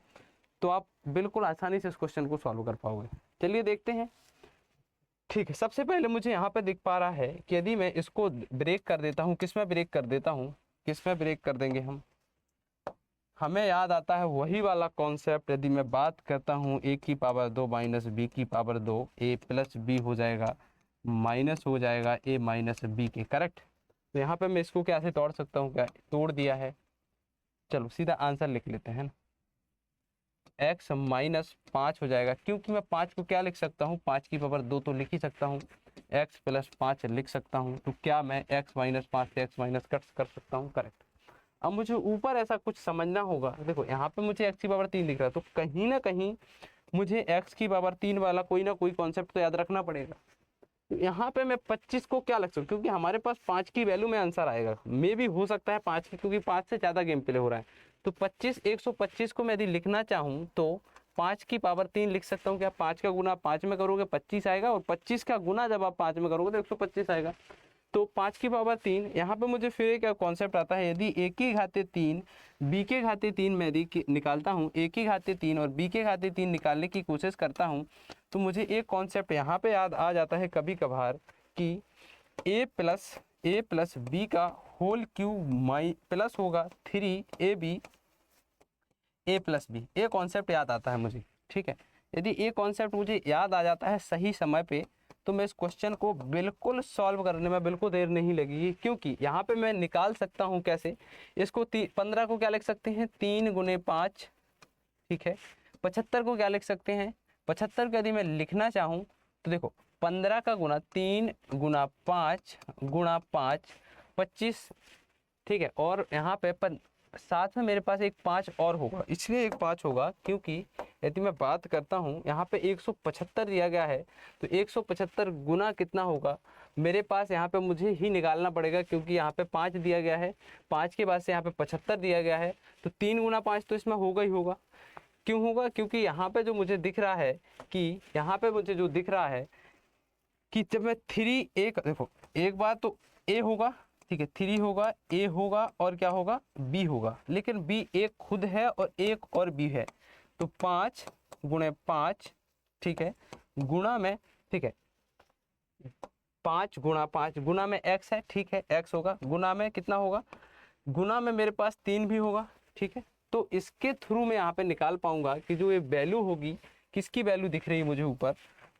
तो आप बिल्कुल आसानी से इस क्वेश्चन को सॉल्व कर पाओगे। चलिए देखते हैं। ठीक है, सबसे पहले मुझे यहाँ पे दिख पा रहा है कि यदि मैं इसको ब्रेक कर देता हूँ, किस में ब्रेक कर देता हूँ, किस में ब्रेक कर देंगे हम, हमें याद आता है वही वाला कॉन्सेप्ट। यदि मैं बात करता हूँ a की पावर 2 माइनस बी की पावर 2, a प्लस बी हो जाएगा माइनस हो जाएगा a माइनस बी के, करेक्ट। तो यहाँ पे मैं इसको कैसे तोड़ सकता हूँ, क्या तोड़ दिया है, चलो सीधा आंसर लिख लेते हैं ना, x माइनस 5 हो जाएगा, क्योंकि मैं 5 को क्या लिख सकता हूँ, 5 की पावर 2 तो लिख ही सकता हूँ, x प्लस 5 लिख सकता हूँ। तो क्या मैं x माइनस 5 से x माइनस कट कर सकता हूँ, करेक्ट। अब मुझे ऊपर ऐसा कुछ समझना होगा, देखो यहाँ पे मुझे x की पावर 3 दिख रहा है, तो कहीं ना कहीं मुझे x की पावर 3 वाला कोई ना कोई कॉन्सेप्ट तो याद रखना पड़ेगा। तो यहाँ पे मैं 25 को क्या लग सकता हूँ, क्योंकि हमारे पास 5 की वैल्यू में आंसर आएगा, मे भी हो सकता है 5 की, क्योंकि 5 से ज़्यादा गेम प्ले हो रहा है। तो 25 125 को मैं यदि लिखना चाहूँ तो 5 की पावर 3 लिख सकता हूँ। क्या 5 का गुना 5 में करोगे 25 आएगा, और 25 का गुना जब आप 5 में करोगे तो 125 आएगा। तो 5 की पावर 3, यहाँ पे मुझे फिर एक कॉन्सेप्ट आता है, यदि a की घाते 3 b के घाते 3 मैं यदि निकालता हूँ, a की घाते 3 और b के घाते 3 निकालने की कोशिश करता हूँ, तो मुझे एक कॉन्सेप्ट यहाँ पे याद आ जाता है कभी कभार कि a प्लस बी का होल क्यूब माइ प्लस होगा 3ab a प्लस बी, ये कॉन्सेप्ट याद आता है मुझे। ठीक है, यदि ये कॉन्सेप्ट मुझे याद आ जाता है सही समय पे, तो मैं इस क्वेश्चन को बिल्कुल सॉल्व करने में बिल्कुल देर नहीं लगेगी, क्योंकि यहाँ पे मैं निकाल सकता हूँ कैसे इसको। 15 को क्या लिख सकते हैं, 3 गुने 5, ठीक है। 75 को क्या लिख सकते हैं, 75 को यदि मैं लिखना चाहूँ तो देखो 15 का गुना 3 गुना 5 गुणा 5 25, ठीक है। और यहाँ पे साथ में मेरे पास एक 5 और होगा, इसलिए एक 5 होगा क्योंकि यदि मैं बात करता हूँ यहाँ पे 175 दिया गया है, तो 175 गुना कितना होगा मेरे पास, यहाँ पे मुझे ही निकालना पड़ेगा, क्योंकि यहाँ पे 5 दिया गया है, 5 के बाद से यहाँ पे 75 दिया गया है, तो 3 गुना 5 तो इसमें होगा ही होगा। क्यों होगा, क्योंकि यहाँ पे जो मुझे दिख रहा है कि यहाँ पे मुझे जो दिख रहा है कि जब मैं 3 एक देखो, एक बार तो ए होगा, ठीक है, 3 होगा, ए होगा और क्या होगा, बी होगा, लेकिन बी एक खुद है और एक और बी है। तो 5 गुणे 5, ठीक है, गुणा में, ठीक है, 5 गुणा 5 गुणा में x है, ठीक है, x होगा, गुणा में कितना होगा, गुणा में मेरे पास 3 भी होगा, ठीक है। तो इसके थ्रू मैं यहाँ पे निकाल पाऊंगा कि जो ये वैल्यू होगी, किसकी वैल्यू दिख रही है मुझे ऊपर,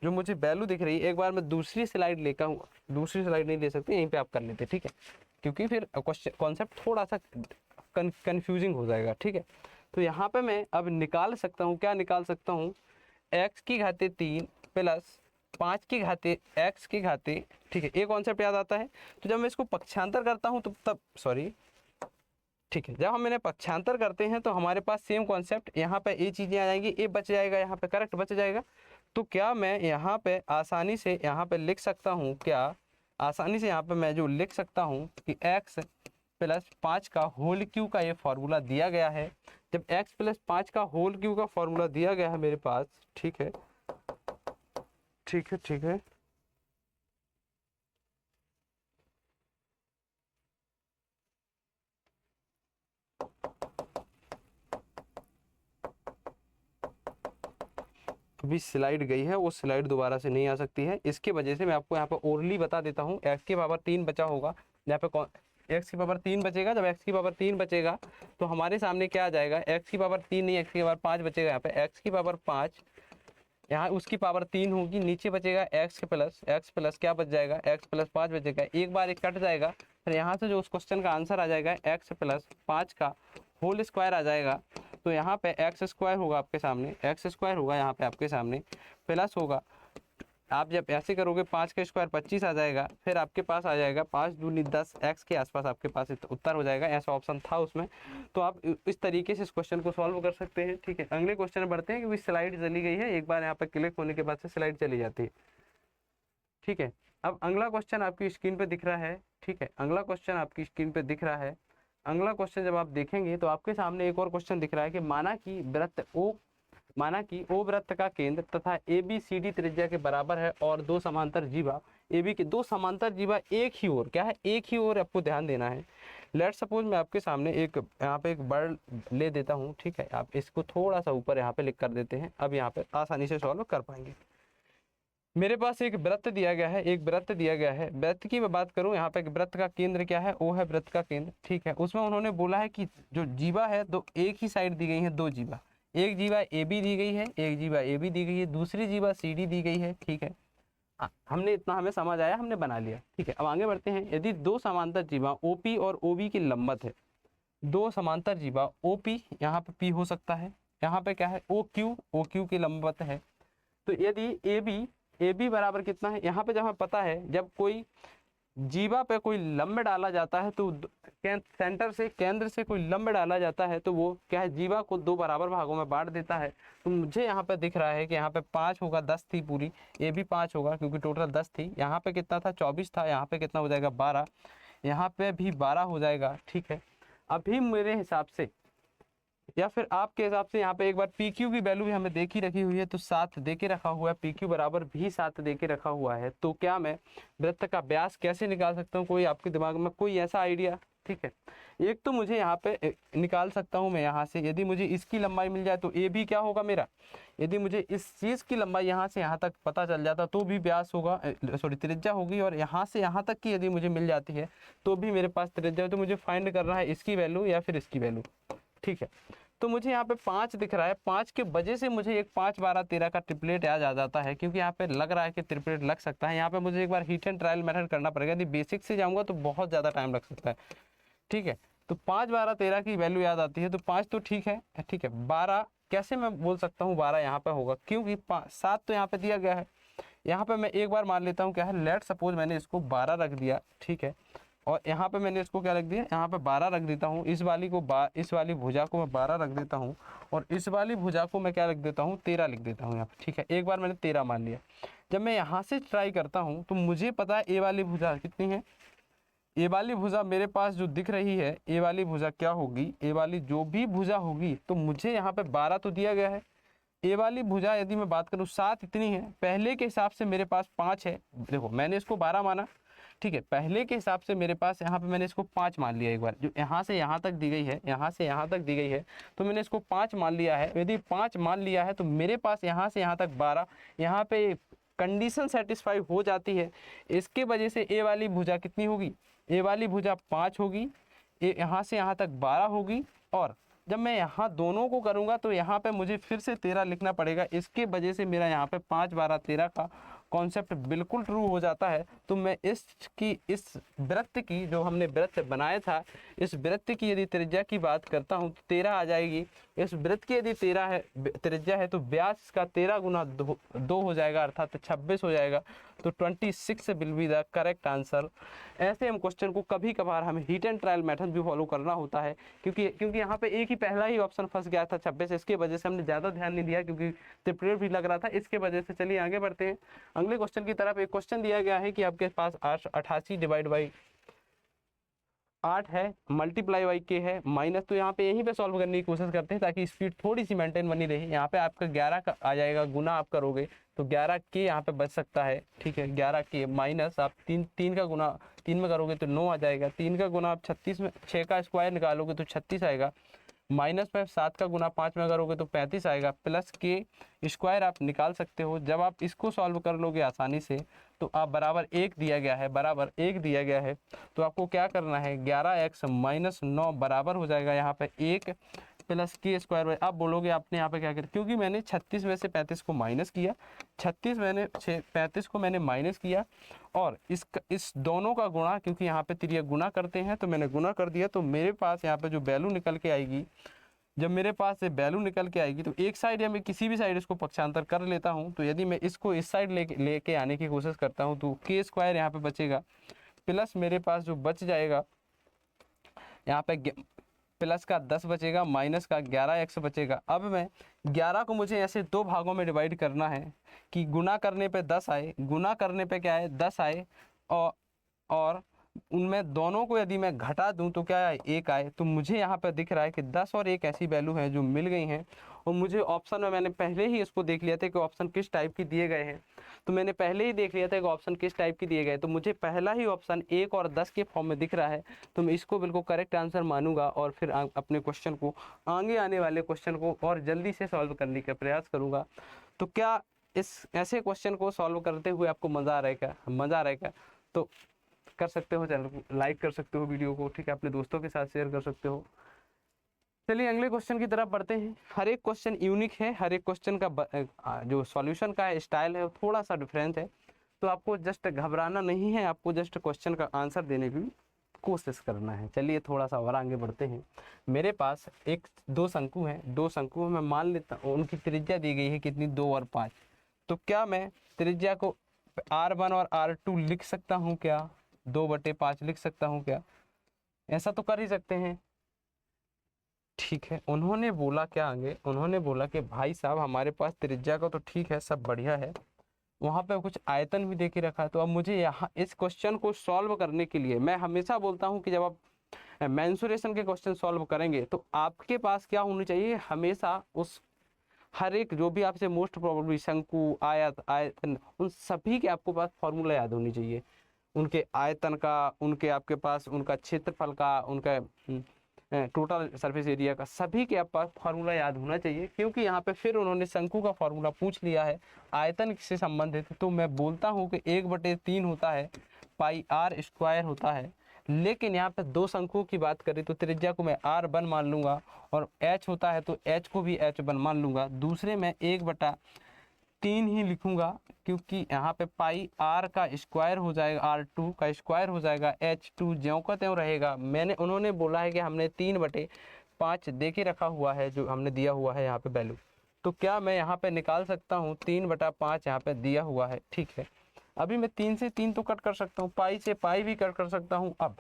जो मुझे वैल्यू दिख रही है। एक बार मैं दूसरी स्लाइड लेकर हूँ, दूसरी स्लाइड नहीं ले सकते, यहीं पे आप कर लेते, ठीक है, क्योंकि फिर क्वेश्चन कॉन्सेप्ट थोड़ा सा कन्फ्यूजिंग हो जाएगा, ठीक है। तो यहाँ पे मैं अब निकाल सकता हूँ, क्या निकाल सकता हूँ, x की घाते 3 प्लस 5 की घाते x की घाते, ठीक है, ये कॉन्सेप्ट याद आता है। तो जब मैं इसको पक्षांतर करता हूँ तो तब सॉरी, ठीक है, जब हम इन्हें पक्षांतर करते हैं तो हमारे पास सेम कॉन्सेप्ट, यहाँ पे ये चीज़ें आ जाएंगी, ये बच जाएगा, यहाँ पे करेक्ट बच जाएगा। तो क्या मैं यहाँ पे आसानी से यहाँ पे लिख सकता हूँ, क्या आसानी से यहाँ पे मैं जो लिख सकता हूँ कि x प्लस 5 का होल क्यू का ये फार्मूला दिया गया है। जब x प्लस 5 का होल क्यू का फार्मूला दिया गया है मेरे पास, ठीक है, ठीक है, ठीक है, अभी स्लाइड गई है, वो स्लाइड दोबारा से नहीं आ सकती है, इसके वजह से मैं आपको यहाँ पे ओरली बता देता हूँ। x की पावर 3 बचा होगा, यहाँ पे x की पावर 3 बचेगा। जब x की पावर 3 बचेगा तो हमारे सामने क्या आ जाएगा, x की पावर 3 नहीं, x की पावर 5 बचेगा। यहाँ पे x की पावर 5, यहाँ उसकी पावर 3 होगी, नीचे बचेगा x प्लस क्या बच जाएगा, x प्लस 5 बचेगा, एक बार एक कट जाएगा, फिर यहाँ से जो उस क्वेश्चन का आंसर आ जाएगा x प्लस 5 का होल स्क्वायर आ जाएगा। तो यहाँ पे एक्स स्क्वायर होगा आपके सामने, एक्स स्क्वायर होगा यहाँ पे आपके सामने, प्लस होगा, आप जब ऐसे करोगे 5 का स्क्वायर 25 आ जाएगा, फिर आपके पास आ जाएगा 5 दूनी 10, एक्स के आसपास आपके पास उत्तर हो जाएगा, ऐसा ऑप्शन था उसमें। तो आप इस तरीके से इस क्वेश्चन को सॉल्व कर सकते हैं, ठीक है। अगले क्वेश्चन बढ़ते हैं, क्योंकि स्लाइड चली गई है, एक बार यहाँ पर क्लिक होने के बाद से स्लाइड चली जाती है, ठीक है। अब अगला क्वेश्चन आपकी स्क्रीन पर दिख रहा है, ठीक है, अगला क्वेश्चन आपकी स्क्रीन पर दिख रहा है। अगला क्वेश्चन जब आप देखेंगे तो आपके सामने एक और क्वेश्चन दिख रहा है कि माना कि वृत्त ओ माना कि ओ वृत्त का केंद्र तथा ए बी सी डी त्रिज्या के बराबर है और दो समांतर जीवा ए बी के दो समांतर जीवा एक ही ओर, क्या है, एक ही ओर आपको ध्यान देना है। लेट सपोज मैं आपके सामने एक यहाँ पे एक वर्ड ले देता हूँ, ठीक है, आप इसको थोड़ा सा ऊपर यहाँ पे लिख कर देते हैं, अब यहाँ पे आसानी से सॉल्व कर पाएंगे। मेरे पास एक वृत्त दिया गया है, एक वृत्त दिया गया है, वृत्त की मैं बात करूं, यहाँ पे एक वृत्त का केंद्र क्या है, ओ है वृत्त का केंद्र, ठीक है। उसमें उन्होंने बोला है कि जो जीवा है दो एक ही साइड दी गई है, दो जीवा, एक जीवा ए बी दी गई है, एक जीवा ए बी दी गई है, दूसरी जीवा सी डी दी गई है, ठीक है। हमने इतना हमें समझ आया, हमने बना लिया, ठीक है। अब आगे बढ़ते हैं। यदि दो समांतर जीवा ओपी और ओबी की लंबत है, दो समांतर जीवा ओपी, यहाँ पे पी हो सकता है, यहाँ पे क्या है ओ क्यू की लंबवत है, तो यदि ए बी बराबर कितना है, यहाँ पे जब हमें पता है जब कोई जीवा पे कोई लंब डाला जाता है तो सेंटर से केंद्र से कोई लंब डाला जाता है तो वो क्या है, जीवा को दो बराबर भागों में बांट देता है। तो मुझे यहाँ पे दिख रहा है कि यहाँ पे 5 होगा, 10 थी पूरी, ए भी 5 होगा क्योंकि टोटल 10 थी, यहाँ पे कितना था 24 था, यहाँ पे कितना हो जाएगा 12, यहाँ पे भी 12 हो जाएगा, ठीक है। अभी मेरे हिसाब से या फिर आपके हिसाब से यहाँ पे एक बार पी क्यू की वैल्यू भी हमें देखी रखी हुई है, तो 7 दे के रखा हुआ है, पी क्यू बराबर भी 7 दे के रखा हुआ है। तो क्या मैं वृत्त का व्यास कैसे निकाल सकता हूँ, कोई आपके दिमाग में कोई ऐसा आइडिया, ठीक है। एक तो मुझे यहाँ पे निकाल सकता हूँ मैं यहाँ से, यदि मुझे इसकी लंबाई मिल जाए तो ए भी क्या होगा मेरा, यदि मुझे इस चीज़ की लंबाई यहाँ से यहाँ तक पता चल जाता तो भी व्यास होगा, सॉरी त्रिज्या होगी, और यहाँ से यहाँ तक की यदि मुझे मिल जाती है तो भी मेरे पास त्रिज्या है। तो मुझे फाइंड करना है इसकी वैल्यू या फिर इसकी वैल्यू, ठीक है। तो मुझे यहाँ पे 5 दिख रहा है, 5 के वजह से मुझे एक 5 12 13 का ट्रिपलेट याद आ जाता है, क्योंकि यहाँ पे लग रहा है कि ट्रिपलेट लग सकता है। यहाँ पे मुझे एक बार हीट एंड ट्रायल मेथड करना पड़ेगा, यदि बेसिक से जाऊँगा तो बहुत ज़्यादा टाइम लग सकता है, ठीक है। तो 5 12 13 की वैल्यू याद आती है, तो 5 तो ठीक है, ठीक है। 12 कैसे मैं बोल सकता हूँ 12 यहाँ पे होगा, क्योंकि 7 तो यहाँ पे दिया गया है। यहाँ पे मैं एक बार मान लेता हूँ क्या है, लेट सपोज मैंने इसको 12 रख दिया, ठीक है, और यहाँ पे मैंने इसको क्या रख दिया, यहाँ पे 12 रख देता हूँ, इस वाली भुजा को मैं 12 रख देता हूँ, और इस वाली भुजा को मैं क्या रख देता हूँ, 13 लिख देता हूँ यहाँ पे, ठीक है। एक बार मैंने 13 मान लिया। जब मैं यहाँ से ट्राई करता हूँ तो मुझे पता है ए वाली भुजा कितनी है, ए वाली भुजा मेरे पास जो दिख रही है, ए वाली भुजा क्या होगी, ए वाली जो भी भुजा होगी, तो मुझे यहाँ पे 12 तो दिया गया है, ए वाली भुजा यदि मैं बात करूँ 7 इतनी है, पहले के हिसाब से मेरे पास 5 है, देखो मैंने इसको 12 माना, ठीक है, पहले के हिसाब से मेरे पास यहाँ पे मैंने इसको 5 मान लिया, एक बार जो यहाँ से यहाँ तक दी गई है, यहाँ से यहाँ तक दी गई है, तो मैंने इसको 5 मान लिया है। यदि 5 मान लिया है तो मेरे पास यहाँ से यहाँ तक 12, यहाँ पे कंडीशन सेटिस्फाई हो जाती है। इसके वजह से ए वाली भुजा कितनी होगी, ए वाली भुजा 5 होगी, यहाँ से यहाँ तक 12 होगी, और जब मैं यहाँ दोनों को करूँगा तो यहाँ पे मुझे फिर से 13 लिखना पड़ेगा। इसके वजह से मेरा यहाँ पे 5 12 13 का कॉन्सेप्ट बिल्कुल ट्रू हो जाता है। तो मैं इस वृत्त की जो हमने वृत्त बनाया था, इस वृत्त की यदि त्रिज्या की बात करता हूँ तो 13 आ जाएगी। इस वृत्त की यदि 13 है त्रिज्या है तो व्यास का 13 गुना 2 हो जाएगा, अर्थात 26 हो जाएगा। तो 26 will be the correct answer. ऐसे हम क्वेश्चन को कभी कभार हमें हीट एंड ट्रायल मेथड भी फॉलो करना होता है, क्योंकि यहाँ पे एक ही पहला ही ऑप्शन फंस गया था 26, इसके वजह से हमने ज़्यादा ध्यान नहीं दिया क्योंकि त्रिपुरेट भी लग रहा था, इसके वजह से। चलिए आगे बढ़ते हैं अगले क्वेश्चन की तरफ। एक क्वेश्चन दिया गया है कि आपके पास 88 डिवाइड बाई 8 है, मल्टीप्लाई बाई के है माइनस, तो यहाँ पे यहीं पे सॉल्व करने की कोशिश करते हैं ताकि स्पीड थोड़ी सी मेंटेन बनी रहे। यहाँ पे आपका 11 का आ जाएगा, गुना आप करोगे तो 11 के यहाँ पे बच सकता है, ठीक है। 11 के माइनस आप 3 का गुना 3 में करोगे तो 9 आ जाएगा, 3 का गुना आप 36 में 6 का स्क्वायर निकालोगे तो 36 आएगा, माइनस में 7 का गुना 5 में करोगे तो 35 आएगा, प्लस के स्क्वायर आप निकाल सकते हो। जब आप इसको सॉल्व कर लोगे आसानी से तो आप बराबर 1 दिया गया है, बराबर 1 दिया गया है, तो आपको क्या करना है 11x माइनस 9 बराबर हो जाएगा यहाँ पे 1 प्लस के स्क्वायर। आप बोलोगे आपने यहाँ पे क्या किया, क्योंकि मैंने 36 में से 35 को माइनस किया, 35 को मैंने माइनस किया, और इस दोनों का गुणा, क्योंकि यहाँ पे त्रिज्या गुना करते हैं तो मैंने गुना कर दिया। तो मेरे पास यहाँ पे जो वैल्यू निकल के आएगी, जब मेरे पास से वैल्यू निकल के आएगी तो एक साइड या मैं किसी भी साइड इसको पक्षांतर कर लेता हूँ। तो यदि मैं इसको इस साइड लेके आने की कोशिश करता हूँ तो के स्क्वायर यहाँ पे बचेगा, प्लस मेरे पास जो बच जाएगा यहाँ पे प्लस का 10 बचेगा, माइनस का 11x बचेगा। अब मैं 11 को मुझे ऐसे दो भागों में डिवाइड करना है कि गुना करने पे 10 आए, गुना करने पे क्या है 10 आए, और उनमें दोनों को यदि मैं घटा दूं तो क्या आए 1 आए। तो मुझे यहाँ पे दिख रहा है कि 10 और 1 ऐसी वैल्यू है जो मिल गई हैं, और मुझे ऑप्शन में मैंने पहले ही इसको देख लिया था कि ऑप्शन किस टाइप की दिए गए हैं, तो मैंने पहले ही देख लिया था कि ऑप्शन किस टाइप की दिए गए, तो मुझे पहला ही ऑप्शन 1 और 10 के फॉर्म में दिख रहा है, तो मैं इसको बिल्कुल करेक्ट आंसर मानूंगा और फिर अपने क्वेश्चन को, आगे आने वाले क्वेश्चन को और जल्दी से सॉल्व करने का प्रयास करूँगा। तो क्या इस ऐसे क्वेश्चन को सॉल्व करते हुए आपको मज़ा आ रहा है क्या? मज़ा आ रहा है क्या? तो कर सकते हो, चैनल को लाइक कर सकते हो, वीडियो को, ठीक है, अपने दोस्तों के साथ शेयर कर सकते हो। चलिए अगले क्वेश्चन की तरफ बढ़ते हैं। हर एक क्वेश्चन यूनिक है, हर एक क्वेश्चन का जो सॉल्यूशन का स्टाइल है वो थोड़ा सा डिफरेंट है, तो आपको जस्ट घबराना नहीं है, आपको जस्ट क्वेश्चन का आंसर देने की कोशिश करना है। चलिए थोड़ा सा और आगे बढ़ते हैं। मेरे पास दो शंकु हैं, दो शंकु मैं मान लेता हूँ, उनकी त्रिज्या दी गई है कितनी, 2 और 5। तो क्या मैं त्रिज्या को R1 और R2 लिख सकता हूँ क्या? 2/5 लिख सकता हूँ क्या? ऐसा तो कर ही सकते हैं, ठीक है। उन्होंने बोला क्या आगे, उन्होंने बोला कि भाई साहब हमारे पास त्रिज्या का तो ठीक है, सब बढ़िया है, वहाँ पे कुछ आयतन भी दे के रखा है। तो अब मुझे यहाँ इस क्वेश्चन को सॉल्व करने के लिए, मैं हमेशा बोलता हूँ कि जब आप मेंसुरेशन के क्वेश्चन सॉल्व करेंगे तो आपके पास क्या होनी चाहिए, हमेशा उस हर एक जो भी आपसे मोस्ट प्रोबेबली शंकु, आयत, आयतन, उन सभी के आपको पास फॉर्मूला याद होनी चाहिए, उनके आयतन का, उनके आपके पास उनका क्षेत्रफल का, उनका टोटल सरफेस एरिया का, सभी के पास फार्मूला याद होना चाहिए। क्योंकि यहाँ पे फिर उन्होंने शंकु का फार्मूला पूछ लिया है आयतन से संबंधित, तो मैं बोलता हूँ कि 1/3 होता है, पाई आर स्क्वायर होता है। लेकिन यहाँ पे दो शंकुओं की बात करें तो त्रिज्या को मैं R1 मान लूंगा और H होता है तो H को भी H1 मान लूंगा। दूसरे में 1/3 ही लिखूंगा, क्योंकि यहाँ पे पाई आर का स्क्वायर हो जाएगा, R2 का स्क्वायर हो जाएगा, H2 ज्यों का त्यों रहेगा। उन्होंने बोला है कि हमने 3/5 दे के रखा हुआ है, जो हमने दिया हुआ है यहाँ पे वैल्यू। तो क्या मैं यहाँ पे निकाल सकता हूँ, 3/5 यहाँ पे दिया हुआ है, ठीक है। अभी मैं 3 से 3 तो कट कर सकता हूँ, पाई से पाई भी कट कर सकता हूँ। अब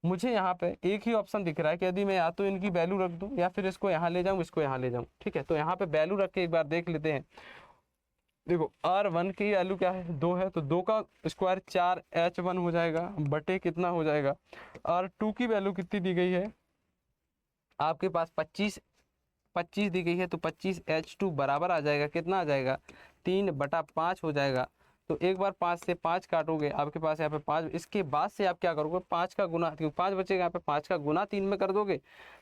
मुझे यहाँ पे एक ही ऑप्शन दिख रहा है कि यदि मैं या तो इनकी वैल्यू रख दूँ या फिर इसको यहाँ ले जाऊँ, इसको यहाँ ले जाऊँ, ठीक है। तो यहाँ पे वैल्यू रख के एक बार देख लेते हैं। देखो R1 की वैल्यू क्या है, 2 है, तो 2 का स्क्वायर 4H1 हो जाएगा, बटे कितना हो जाएगा, R2 की वैल्यू कितनी दी गई है आपके पास, 25 दी गई है, तो 25H2 बराबर आ जाएगा, कितना आ जाएगा, 3/5 हो जाएगा। तो एक बार 5 से 5 काटोगे, आपके पास यहाँ पे 5, इसके बाद से आप क्या करोगे, 5 का गुना, क्योंकि 5 बचेगा यहाँ पे, 5 का गुना 3 में कर दोगे,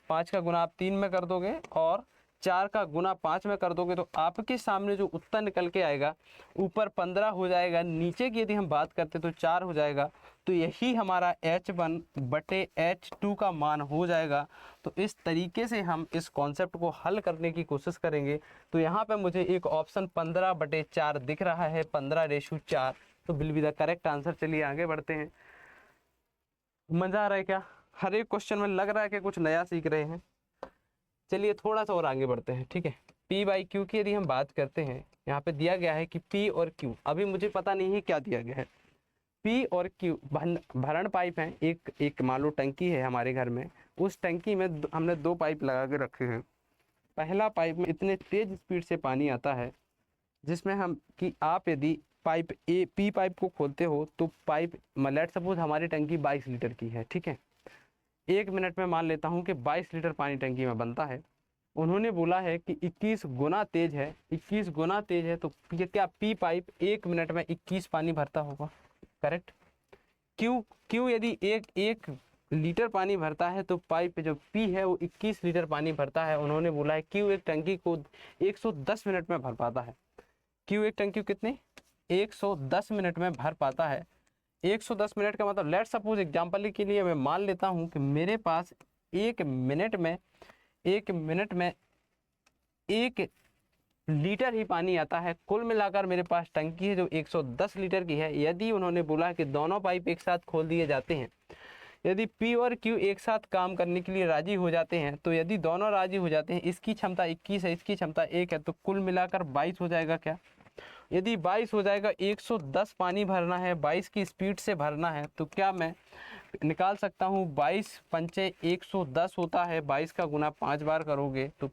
5 का गुना आप 3 में कर दोगे और 4 का गुना 5 में कर दोगे, तो आपके सामने जो उत्तर निकल के आएगा, ऊपर 15 हो जाएगा, नीचे की यदि हम बात करते तो 4 हो जाएगा। तो यही हमारा H1/H2 का मान हो जाएगा। तो इस तरीके से हम इस कॉन्सेप्ट को हल करने की कोशिश करेंगे। तो यहाँ पे मुझे एक ऑप्शन 15/4 दिख रहा है, 15:4, तो will be the correct answer. चलिए आगे बढ़ते हैं। मजा आ रहा है क्या? हर एक क्वेश्चन में लग रहा है कि कुछ नया सीख रहे हैं। चलिए थोड़ा सा और आगे बढ़ते हैं, ठीक है। P/Q की यदि हम बात करते हैं, यहाँ पे दिया गया है कि P और Q, अभी मुझे पता नहीं है क्या दिया गया है। P और Q भरण पाइप है, एक मान लो टंकी है हमारे घर में, उस टंकी में हमने 2 पाइप लगा के रखे हैं। पहला पाइप में इतने तेज स्पीड से पानी आता है जिसमें हम कि आप यदि पाइप P पाइप को खोलते हो तो पाइप, लेट सपोज हमारी टंकी 22 लीटर की है, ठीक है। 1 मिनट में मान लेता हूँ कि 22 लीटर पानी टंकी में बनता है। उन्होंने बोला है कि 21 गुना तेज है, 21 गुना तेज है, तो क्या P पाइप 1 मिनट में 21 पानी भरता होगा? करेक्ट। क्यों यदि एक लीटर पानी भरता है तो पाइप जो P है वो 21 लीटर पानी भरता है। उन्होंने बोला है क्यों एक टंकी को 110 मिनट में भर पाता है। क्यों एक टंकी कितने 110 मिनट में भर पाता है। 110 मिनट का मतलब, लेट सपोज एग्जांपल के लिए मैं मान लेता हूं कि मेरे पास 1 मिनट में 1 लीटर ही पानी आता है। कुल मिलाकर मेरे पास टंकी है जो 110 लीटर की है। यदि उन्होंने बोला कि दोनों पाइप एक साथ खोल दिए जाते हैं, यदि P और Q एक साथ काम करने के लिए राजी हो जाते हैं, तो यदि दोनों राजी हो जाते हैं, इसकी क्षमता 21 है, इसकी क्षमता 1 है, तो कुल मिलाकर 22 हो जाएगा। क्या यदि 22 हो जाएगा, 110 पानी भरना है, 22 की स्पीड से भरना है, तो क्या मैं निकाल सकता हूँ 22 पंचे 110 होता है, 22 का गुना 5 बार करोगे तो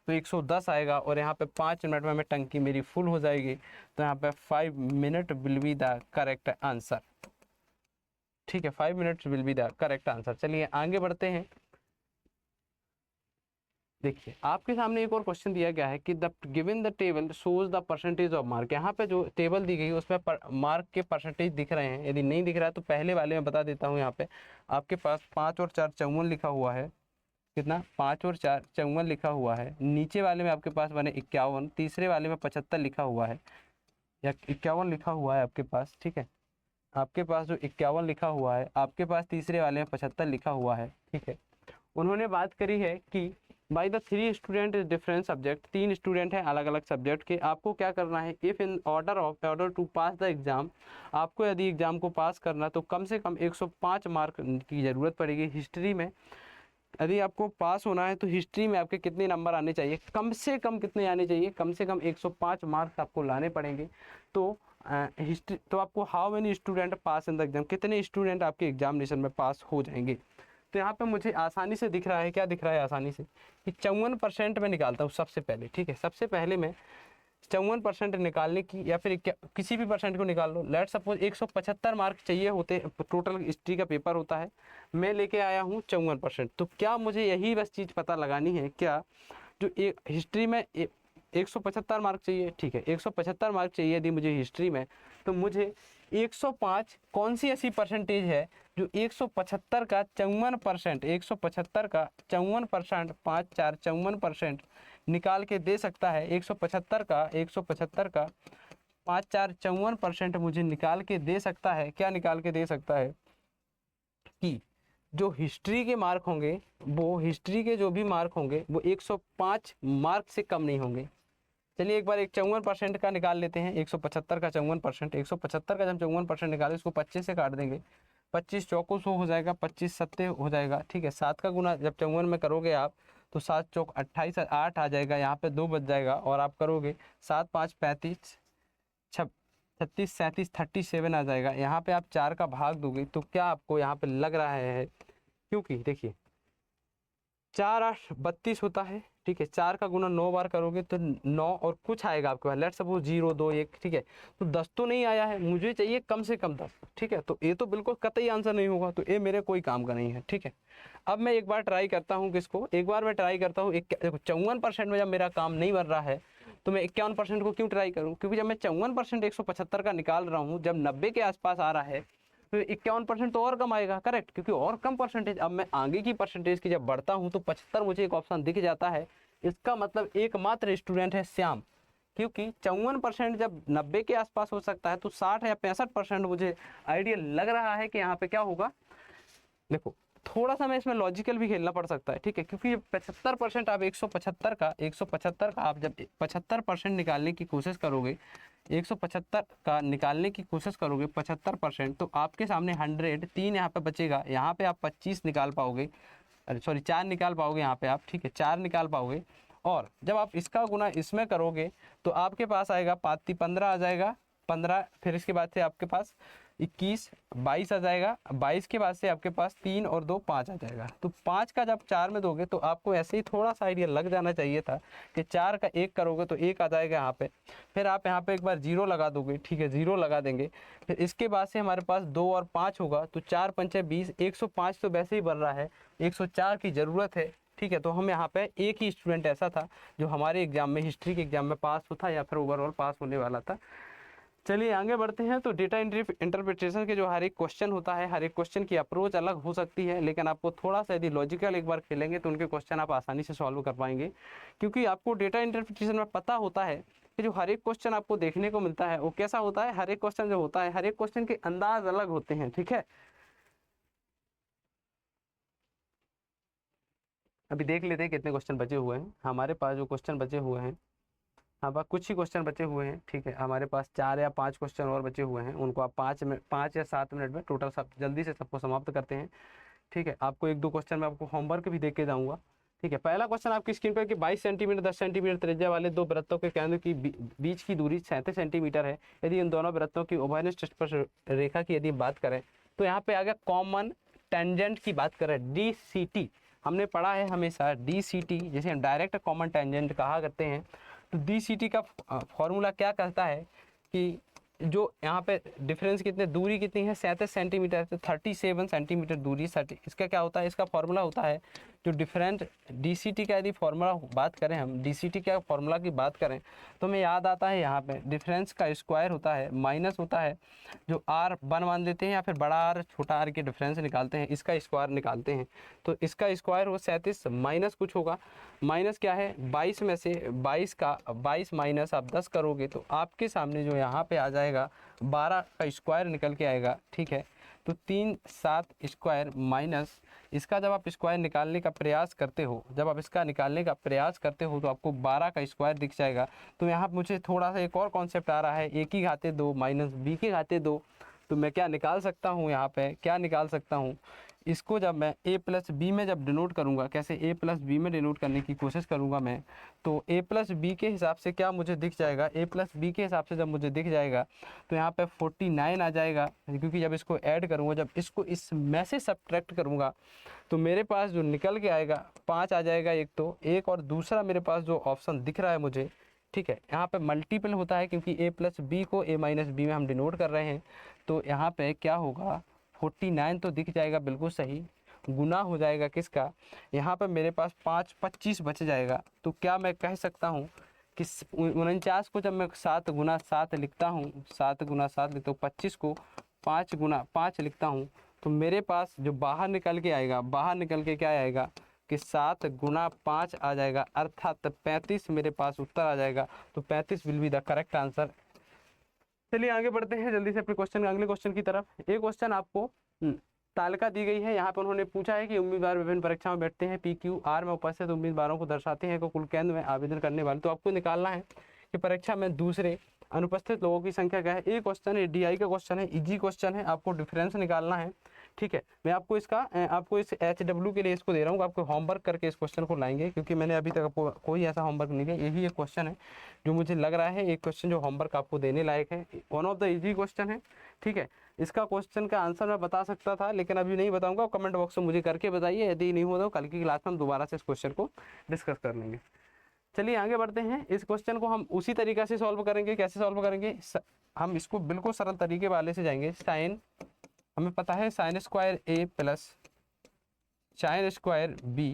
110 आएगा और यहाँ पे 5 मिनट में टंकी मेरी फुल हो जाएगी। तो यहाँ पे 5 minute will be the correct answer, ठीक है। 5 minutes will be the correct answer. चलिए आगे बढ़ते हैं। देखिए आपके सामने एक और क्वेश्चन दिया गया है कि the given the table shows the percentage of mark. यहाँ पे जो टेबल दी गई है उसमें मार्क के परसेंटेज दिख रहे हैं। यदि नहीं दिख रहा है तो पहले वाले में बता देता हूँ। यहाँ पे आपके पास 5 और 4 54 लिखा हुआ है। कितना? 5 और 4 54 लिखा हुआ है। नीचे वाले में आपके पास बने 51, तीसरे वाले में 75 लिखा हुआ है या 51 लिखा हुआ है आपके पास। ठीक है, आपके पास जो 51 लिखा हुआ है, आपके पास तीसरे वाले में 75 लिखा हुआ है। ठीक है, उन्होंने बात करी है कि by the 3 student is different subject, 3 student हैं अलग अलग सब्जेक्ट के। आपको क्या करना है, if in order to pass the exam, आपको यदि एग्जाम को पास करना तो कम से कम 105 मार्क की ज़रूरत पड़ेगी। हिस्ट्री में यदि आपको पास होना है तो हिस्ट्री में आपके कितने नंबर आने चाहिए, कम से कम कितने आने चाहिए, कम से कम 105 मार्क्स आपको लाने पड़ेंगे। तो हिस्ट्री तो आपको how many student pass in the exam, कितने स्टूडेंट आपके एग्जामिनेशन में पास हो जाएंगे। तो यहाँ पे मुझे आसानी से दिख रहा है, क्या दिख रहा है आसानी से, कि 54% में निकालता हूँ सबसे पहले। ठीक है, सबसे पहले मैं 54% निकालने की, या फिर किसी भी परसेंट को निकाल लो। लेट सपोज 175 मार्क चाहिए होते, टोटल हिस्ट्री का पेपर होता है, मैं लेके आया हूँ 54%। तो क्या मुझे यही बस चीज़ पता लगानी है क्या, जो एक हिस्ट्री में 175 मार्क चाहिए। ठीक है, 175 मार्क चाहिए यदि मुझे हिस्ट्री में, तो मुझे 105 कौन सी ऐसी परसेंटेज है जो 175 का 54%, 175 का 54%, 5 4 54% निकाल के दे सकता है। 175 का 5 4 54% मुझे निकाल के दे सकता है। क्या निकाल के दे सकता है कि जो हिस्ट्री के मार्क होंगे, वो हिस्ट्री के जो भी मार्क होंगे वो 105 मार्क से कम नहीं होंगे। चलिए एक बार एक 54% का निकाल लेते हैं। 175 का 54%, 175 का जब 54% निकाले इसको 25 से काट देंगे। 25 चौको 100 हो जाएगा, 25 सत्ते हो जाएगा। ठीक है, 7 का गुना जब 54 में करोगे आप तो 7 चौक 28, 8 आ जाएगा, यहाँ पे 2 बच जाएगा। और आप करोगे 7 5 35 36 37 37 आ जाएगा। यहाँ पे आप 4 का भाग दोगे तो क्या आपको यहाँ पे लग रहा है, क्योंकि देखिए 4 8 32 होता है। ठीक है, 4 का गुना 9 बार करोगे तो 9 और कुछ आएगा आपके पास, लेट सपोज 0 2 1। ठीक है, तो 10 तो नहीं आया है, मुझे चाहिए कम से कम 10। ठीक है, तो ये तो बिल्कुल कतई आंसर नहीं होगा, तो ये मेरे कोई काम का नहीं है। ठीक है, अब मैं एक बार ट्राई करता हूँ किसको, एक बार मैं ट्राई करता हूँ। देखो 54% में जब मेरा काम नहीं बन रहा है तो मैं 51% को क्यों ट्राई करूँ, क्योंकि जब मैं 54% 175 का निकाल रहा हूँ, जब 90 के आसपास आ रहा है तो 51% तो और कम आएगा। करेक्ट, क्योंकि और कम परसेंटेज। अब मैं आगे की परसेंटेज की जब बढ़ता हूँ तो 75 मुझे एक ऑप्शन दिख जाता है। इसका मतलब एकमात्र स्टूडेंट है श्याम, क्योंकि 54% जब 90 के आसपास हो सकता है तो 60 या 65% मुझे आइडिया लग रहा है कि यहाँ पे क्या होगा। देखो थोड़ा सा मैं इसमें लॉजिकल भी खेलना पड़ सकता है। ठीक है, क्योंकि 75% आप 175 का आप जब 75% निकालने की कोशिश करोगे, 175 का निकालने की कोशिश करोगे 75%, तो आपके सामने 100 3 यहाँ पे बचेगा। यहाँ पे आप 25 निकाल पाओगे, अरे सॉरी 4 निकाल पाओगे यहाँ पे आप। ठीक है, 4 निकाल पाओगे। और जब आप इसका गुना इसमें करोगे तो आपके पास आएगा 5 15 आ जाएगा, 15। फिर इसके बाद से आपके पास 21 22 आ जाएगा, 22 के बाद से आपके पास 3 और 2 5 आ जाएगा। तो 5 का जब 4 में दोगे तो आपको ऐसे ही थोड़ा सा आइडिया लग जाना चाहिए था कि 4 का 1 करोगे तो 1 आ जाएगा यहाँ पे। फिर आप यहाँ पे एक बार 0 लगा दोगे। ठीक है, 0 लगा देंगे। फिर इसके बाद से हमारे पास 2 और 5 होगा, तो 4 5 20, 105 तो वैसे ही बन रहा है, 104 की ज़रूरत है। ठीक है, तो हम यहाँ पे एक ही स्टूडेंट ऐसा था जो हमारे एग्जाम में, हिस्ट्री के एग्जाम में पास होता या फिर ओवरऑल पास होने वाला था। चलिए आगे बढ़ते हैं। तो डेटा इंटरप्रिटेशन के जो हर एक क्वेश्चन होता है, हर एक क्वेश्चन की अप्रोच अलग हो सकती है, लेकिन आपको थोड़ा सा यदि लॉजिकल एक बार खेलेंगे तो उनके क्वेश्चन आप आसानी से सॉल्व कर पाएंगे, क्योंकि आपको डेटा इंटरप्रिटेशन में पता होता है कि जो हर एक क्वेश्चन आपको देखने को मिलता है वो कैसा होता है। हर एक क्वेश्चन जो होता है, हर एक क्वेश्चन के अंदाज अलग होते हैं। ठीक है, अभी देख लेते हैं कितने क्वेश्चन बचे हुए हैं हमारे पास। जो क्वेश्चन बचे हुए हैं, हाँ बस कुछ ही क्वेश्चन बचे हुए हैं। ठीक है, हमारे पास 4 या 5 क्वेश्चन और बचे हुए हैं, उनको आप 5 या 7 मिनट में टोटल सब जल्दी से सबको समाप्त करते हैं। ठीक है, आपको 1 2 क्वेश्चन मैं आपको होमवर्क भी दे के जाऊँगा। ठीक है, पहला क्वेश्चन आपकी स्क्रीन पर कि 22 सेंटीमीटर 10 सेंटीमीटर त्रिज्या वाले 2 वृत्तों के केंद्र की बीच की दूरी 37 सेंटीमीटर है। यदि इन दोनों वृत्तों की उभयनिष्ठ स्पर्श रेखा की यदि बात करें तो यहाँ पे आ गया कॉमन टेंजेंट की बात करें, DCT हमने पढ़ा है हमेशा। DCT जिसे हम डायरेक्ट कॉमन टेंजेंट कहा करते हैं। तो DCT का फॉर्मूला क्या कहता है कि जो यहाँ पे डिफरेंस कितने, दूरी कितनी है 37 सेंटीमीटर, तो 37 सेंटीमीटर दूरी। इसका क्या होता है, इसका फॉर्मूला होता है जो डिफरेंट DCT का यदि फॉर्मूला बात करें, हम DCT का फॉर्मूला की बात करें तो हमें याद आता है यहाँ पे डिफरेंस का स्क्वायर होता है माइनस होता है जो R 1 मान लेते हैं या फिर बड़ा R छोटा R के डिफरेंस निकालते हैं, इसका स्क्वायर निकालते हैं। तो इसका स्क्वायर हो 37 माइनस कुछ होगा, माइनस क्या है 22 में से 22 माइनस आप 10 करोगे तो आपके सामने जो यहाँ पे आ जाएगा 12 का स्क्वायर निकल के आएगा। ठीक है, तो 3 7 स्क्वायर माइनस इसका जब आप स्क्वायर निकालने का प्रयास करते हो, जब आप इसका निकालने का प्रयास करते हो तो आपको 12 का स्क्वायर दिख जाएगा। तो यहाँ मुझे थोड़ा सा एक और कॉन्सेप्ट आ रहा है, a की घाते 2 माइनस b की घाते 2। तो मैं क्या निकाल सकता हूँ, यहाँ पे क्या निकाल सकता हूँ, इसको जब मैं a प्लस बी में जब डिनोट करूँगा, कैसे a प्लस बी में डिनोट करने की कोशिश करूँगा मैं, तो a प्लस बी के हिसाब से क्या मुझे दिख जाएगा, a प्लस बी के हिसाब से जब मुझे दिख जाएगा तो यहाँ पे 49 आ जाएगा, क्योंकि जब इसको ऐड करूँगा, जब इसको इसमें से सब्ट्रैक्ट करूँगा तो मेरे पास जो निकल के आएगा 5 आ जाएगा एक, तो एक और दूसरा मेरे पास जो ऑप्शन दिख रहा है मुझे, ठीक है, यहाँ पे मल्टीपल होता है क्योंकि a प्लस बी को a माइनस बी में हम डिनोट कर रहे हैं। तो यहाँ पे क्या होगा 49 तो दिख जाएगा बिल्कुल सही, गुना हो जाएगा किसका, यहाँ पे मेरे पास 5 25 बच जाएगा। तो क्या मैं कह सकता हूँ कि 49 को जब मैं 7 गुना 7 लिखता हूँ, 7 गुना 7 लिखता हूँ, 25 को 5 गुना 5 लिखता हूँ, तो मेरे पास जो बाहर निकल के आएगा, बाहर निकल के क्या आएगा कि 7 गुना 5 आ जाएगा, अर्थात 35 मेरे पास उत्तर आ जाएगा। तो 35 will be the correct answer. चलिए आगे बढ़ते हैं जल्दी से अपने क्वेश्चन, अगले क्वेश्चन की तरफ। एक क्वेश्चन आपको तालिका दी गई है, यहाँ पर उन्होंने पूछा है कि उम्मीदवार विभिन्न परीक्षाओं में बैठते हैं, PQR में उपस्थित उम्मीदवारों को दर्शाते हैं को कुल केंद्र में आवेदन करने वाले। तो आपको निकालना है कि परीक्षा में दूसरे अनुपस्थित लोगों की संख्या क्या है। एक क्वेश्चन है, DI का क्वेश्चन है, इजी क्वेश्चन है, आपको डिफरेंस निकालना है। ठीक है, मैं आपको इस HW के लिए इसको दे रहा हूँ, आपको होमवर्क करके इस क्वेश्चन को लाएंगे, क्योंकि मैंने अभी तक आपको कोई ऐसा होमवर्क नहीं दिया। यही एक क्वेश्चन है जो मुझे लग रहा है एक क्वेश्चन जो होमवर्क आपको देने लायक है, one of the easy question है। ठीक है, इसका क्वेश्चन का आंसर मैं बता सकता था लेकिन अभी नहीं बताऊंगा, कमेंट बॉक्स में मुझे करके बताइए, यदि नहीं हो तो कल की क्लास में हम दोबारा से इस क्वेश्चन को डिस्कस कर लेंगे। चलिए आगे बढ़ते हैं, इस क्वेश्चन को हम उसी तरीका से सॉल्व करेंगे। कैसे सॉल्व करेंगे, हम इसको बिल्कुल सरल तरीके वाले से जाएंगे। साइन, हमें पता है sine square A plus sine square B